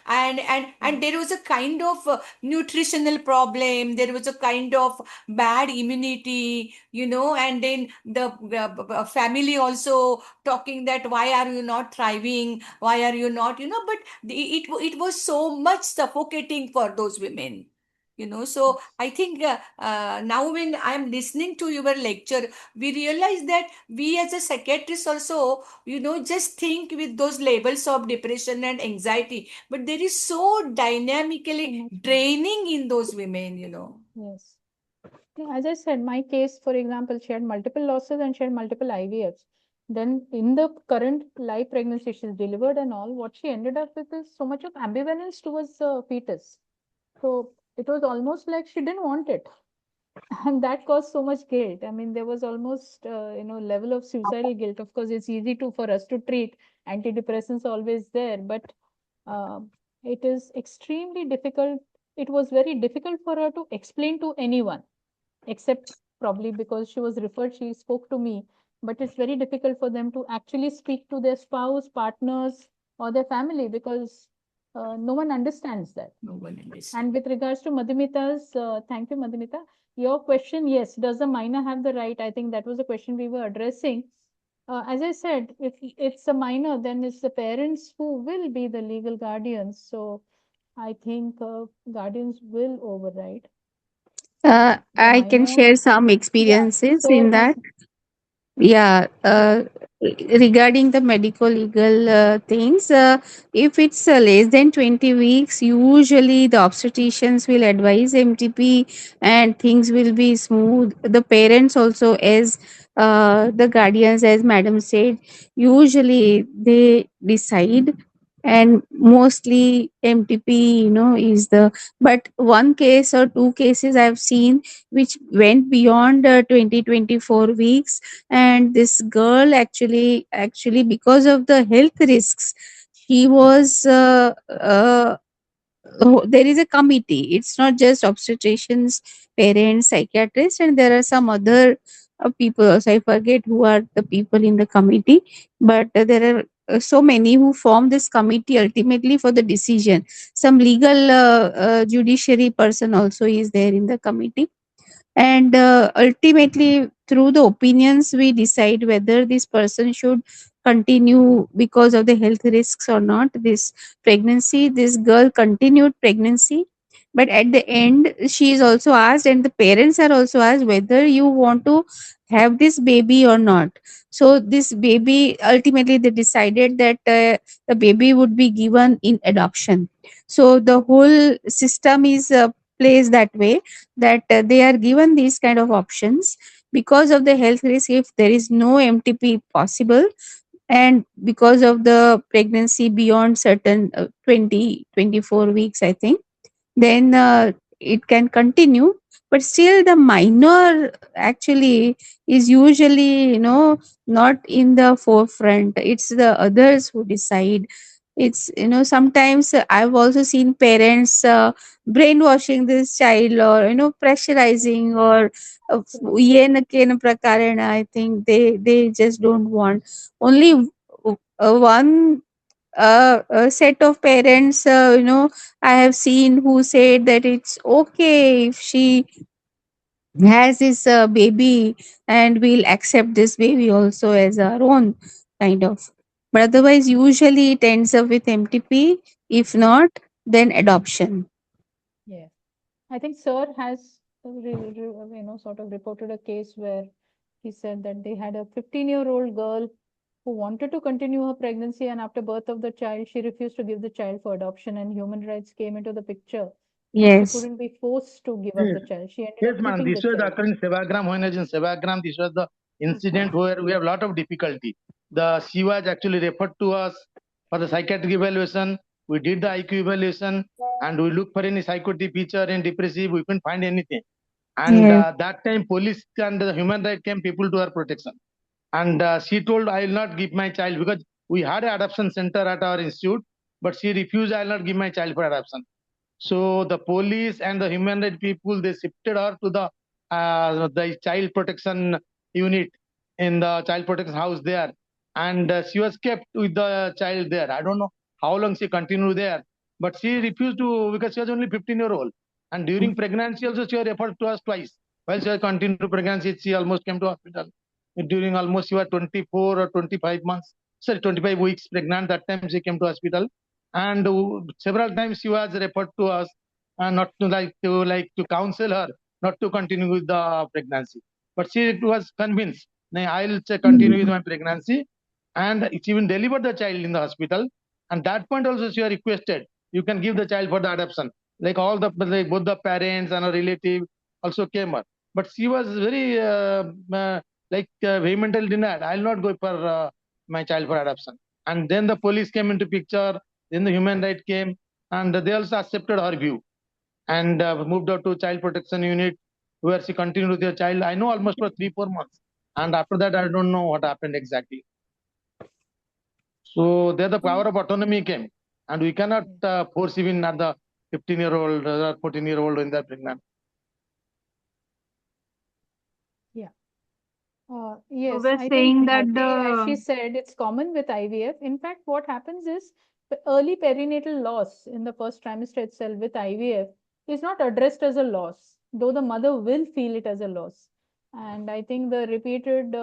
And there was a kind of nutritional problem, there was a kind of bad immunity. And then the family also talking that why are you not thriving, why are you not, but it was so much suffocating for those women. So I think now when I'm listening to your lecture, we realize that we as a psychiatrist also, just think with those labels of depression and anxiety, but there is so dynamically draining in those women. Yes. Yeah, as I said, my case, for example, she had multiple losses and she had multiple IVFs. Then, in the current live pregnancy, she's delivered and all. What she ended up with is so much of ambivalence towards the fetus. So it was almost like she didn't want it, and that caused so much guilt. I mean, there was almost level of suicidal guilt. Of course, it's easy to for us to treat. Antidepressants always there, but uh, it is extremely difficult. It was very difficult for her to explain to anyone, except probably because she was referred, she spoke to me. But it's very difficult for them to actually speak to their spouse, partners, or their family, because no one understands that. No one understands. And with regards to Madhumita's, thank you, Madhumita. Your question, yes, does the minor have the right? I think that was the question we were addressing. As I said, if it's a minor, then it's the parents who will be the legal guardians. So I think guardians will override. I can Minor. share some Yeah. experiences So in that. Yeah, regarding the medical legal things, if it's less than 20 weeks, usually the obstetricians will advise MTP and things will be smooth. The parents also, as the guardians, as madam said, usually they decide, and mostly MTP, is the, but one case or two cases I've seen which went beyond 20-24 weeks, and this girl actually because of the health risks, she was there is a committee. It's not just obstetricians, parents, psychiatrists, and there are some other people also. I forget who are the people in the committee, but there are so many who form this committee ultimately for the decision. Some legal judiciary person also is there in the committee, and ultimately through the opinions we decide whether this person should continue because of the health risks or not. This pregnancy, this girl continued pregnancy, but at the end she is also asked, and the parents are also asked, whether you want to have this baby or not. So this baby, ultimately they decided that the baby would be given in adoption. So the whole system is placed that way, that they are given these kind of options because of the health risk. If there is no MTP possible, and because of the pregnancy beyond certain 20-24 weeks, I think, then it can continue. But still the minor actually is usually not in the forefront. It's the others who decide. It's, sometimes I've also seen parents brainwashing this child, or pressurizing, or ये न के न प्रकारेण. I think they just don't want. Only one a set of parents, I have seen, who said that it's okay if she has this baby, and we'll accept this baby also as our own, kind of. But otherwise, usually it ends up with MTP. If not, then adoption. Yes. I think Sir has sort of reported a case where he said that they had a 15-year-old girl who wanted to continue her pregnancy, and after birth of the child, she refused to give the child for adoption, and human rights came into the picture, and she Yes. couldn't be forced to give up the child. She ended Yes, up ma'am. keeping the This was child. occurring in Sevagram. When I was in Sevagram, this was the incident where we have a lot of difficulty. She was actually referred to us for the psychiatric evaluation. We did the IQ evaluation, and we looked for any psychotic feature and depressive. We couldn't find anything. And Yes. that time, police and the human rights came people to her protection. And she told, I will not give my child, because we had an adoption center at our institute, but she refused, I will not give my child for adoption. So the police and the human rights people, they shifted her to the child protection unit in the child protection house there, and she was kept with the child there. I don't know how long she continued there, but she refused to, because she was only 15-year-old, and during pregnancy also she was referred to us twice. While she was continued pregnancy, she almost came to hospital. During almost she was 24 or 25 months, sorry, 25 weeks pregnant. That time she came to hospital, and several times she was referred to us, and not to counsel her not to continue with the pregnancy, but she was convinced, "Nahi, I'll continue with my pregnancy," and she even delivered the child in the hospital. And that point also she was requested, you can give the child for the adoption, like all the, like both the parents and a relative also came up, but she was very vehemently denied, I'll not go for my child for adoption. And then the police came into picture, then the human right came, and they also accepted her view, and moved out to child protection unit, where she continued with her child. I know almost for 3 4 months, and after that I don't know what happened exactly. So there the power of autonomy came, and we cannot force even at the 15-year-old or 14-year-old when they're pregnant. Yeah. Yes, we're I saying think that as she the said, it's common with IVF. In fact, what happens is early perinatal loss in the first trimester itself with IVF is not addressed as a loss, though the mother will feel it as a loss. And I think the repeated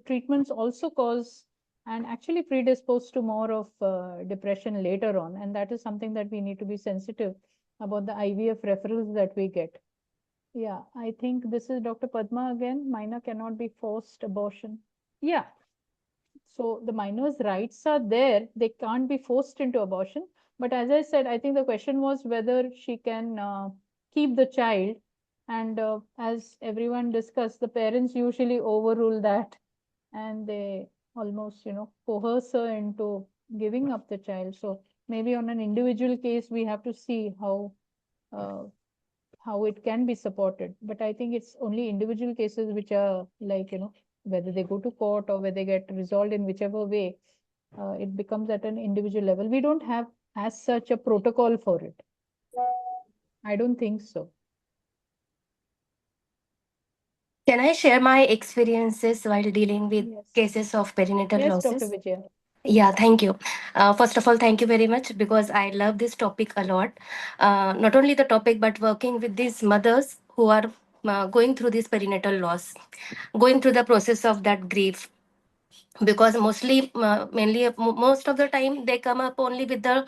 treatments also cause and actually predispose to more of depression later on. And that is something that we need to be sensitive about the IVF referrals that we get. Yeah, I think this is Dr. Padma again. Minor cannot be forced abortion. Yeah, so the minor's rights are there. They can't be forced into abortion. But as I said, I think the question was whether she can keep the child. And as everyone discussed, the parents usually overrule that, and they almost, coerce her into giving up the child. So maybe on an individual case, we have to see uh, how it can be supported. But I think it's only individual cases which are like, whether they go to court or whether they get resolved in whichever way, it becomes at an individual level. We don't have as such a protocol for it. I don't think so. Can I share my experiences while dealing with Yes. cases of perinatal Yes, losses? Dr. Vijaya. Yeah, thank you. First of all, thank you very much because I love this topic a lot. Not only the topic, but working with these mothers who are going through this perinatal loss, going through the process of that grief. Because mainly, most of the time, they come up only with the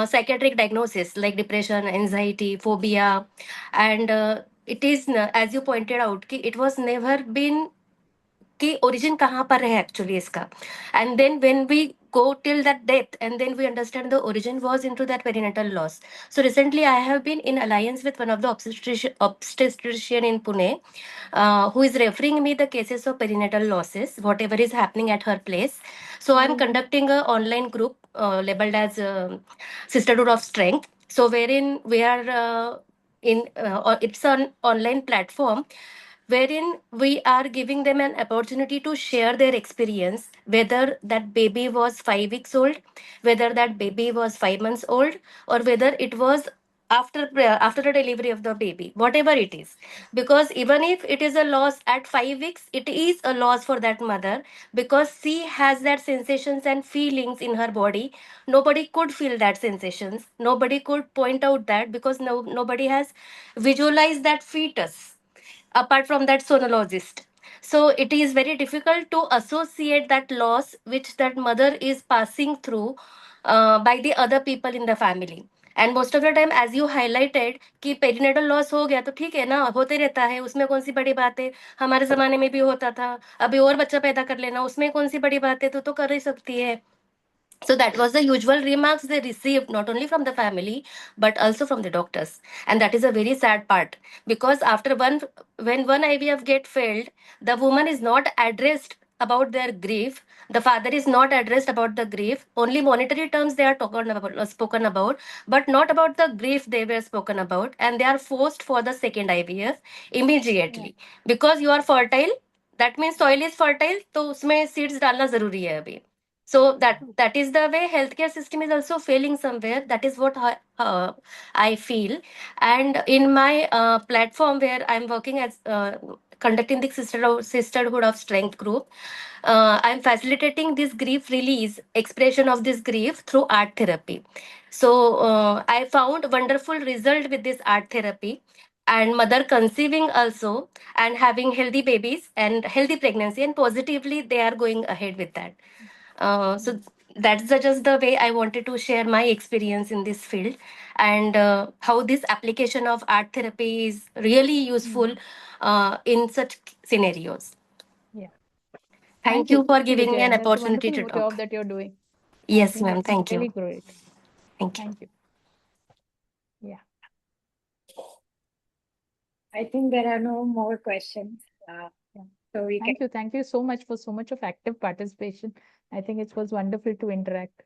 psychiatric diagnosis like depression, anxiety, phobia, and it is, as you pointed out, it was never been कि origin कहाँ पर है actually इसका, and then when we go till that depth and then we understand the origin was into that perinatal loss. So recently I have been in alliance with one of the obstetrician in Pune, who is referring me the cases of perinatal losses whatever is happening at her place. So I'm conducting a online group labeled as Sisterhood of Strength, so wherein we are it's an online platform wherein we are giving them an opportunity to share their experience, whether that baby was 5 weeks old, whether that baby was 5 months old, or whether it was after the delivery of the baby, whatever it is. Because even if it is a loss at 5 weeks, it is a loss for that mother, because she has that sensations and feelings in her body. Nobody could feel that sensations, nobody could point out that, because nobody has visualized that fetus apart from that sonologist. So it is very difficult to associate that loss which that mother is passing through by the other people in the family. And most of the time as you highlighted कि perinatal loss हो गया तो ठीक है ना, होते रहता है, उसमें कौन सी बड़ी बात है, हमारे जमाने में भी होता था, अभी और बच्चा पैदा कर लेना उसमें कौन सी बड़ी बात है, तो कर ही सकती है. So that was the usual remarks they received, not only from the family but also from the doctors. And that is a very sad part, because after when one IVF get failed, the woman is not addressed about their grief. The father is not addressed about the grief. Only monetary terms they are spoken about, but not about the grief they were spoken about. And they are forced for the second IVF immediately. Because you are fertile, that means soil is fertile, तो उसमें seeds डालना जरूरी है अभी. So that is the way healthcare system is also failing somewhere. That is what I feel. And in my platform where I'm working as conducting the sisterhood of strength group, I'm facilitating this grief release, expression of this grief through art therapy. So I found wonderful result with this art therapy, and mother conceiving also, and having healthy babies and healthy pregnancy, and positively they are going ahead with that. So that's just the way I wanted to share my experience in this field, and how this application of art therapy is really useful in such scenarios. Yeah. Thank you for Thank you, giving me Vijay. an That's a opportunity to wonderful job talk. that you're doing. I Yes, think ma'am. it's Thank really you. great. Thank you. Thank you. Yeah. I think there are no more questions. So we Thank you. Thank you so much for so much of active participation. I think it was wonderful to interact.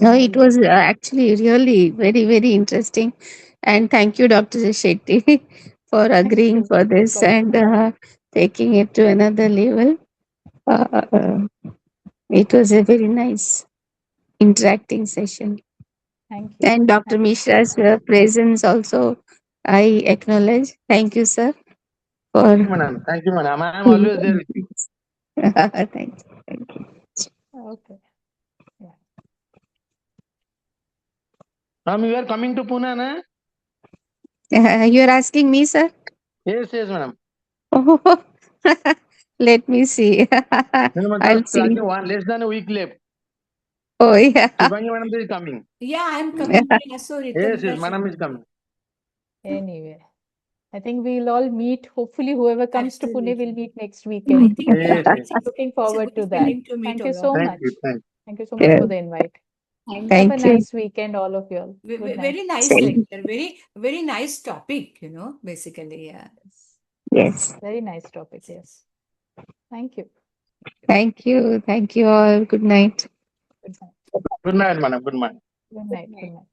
No, it was actually really very, very interesting. And thank you, Dr. Shetty, for agreeing you. for No this problem. and taking it to another level. Uh, it was a very nice interacting session. Thank you. And Dr. Thank you. Mishra's presence also, I acknowledge. Thank you, sir, for. Thank you, madam. Thank you, madam. I am always there with you. Thank you. Thank you. Okay. Yeah. Ma'am, you are coming to Pune, na? You are asking me, sir? Yes, madam. Oh, let me see. I'll Just see. less than a week left. Oh, yeah. Shivangi madam is coming. Yeah, I'm coming. So Yes, madam is coming. Anyway, I think we'll all meet. Hopefully, whoever comes to Pune will meet next weekend. I think Yes, yes. Looking it's a forward good to that. feeling to meet Thank you all so of Thank much. you. Thank Thank you so much Yeah. for the invite. Thank Have Thank a you. nice weekend, all of you all. Good night. Very nice Same. lecture. Very nice topic, basically. Yeah. Yes. Very nice topic. Yes. Thank you. Thank you. Thank you all. Good night. Good night. Good night, madam. Good night. Good night. Good night.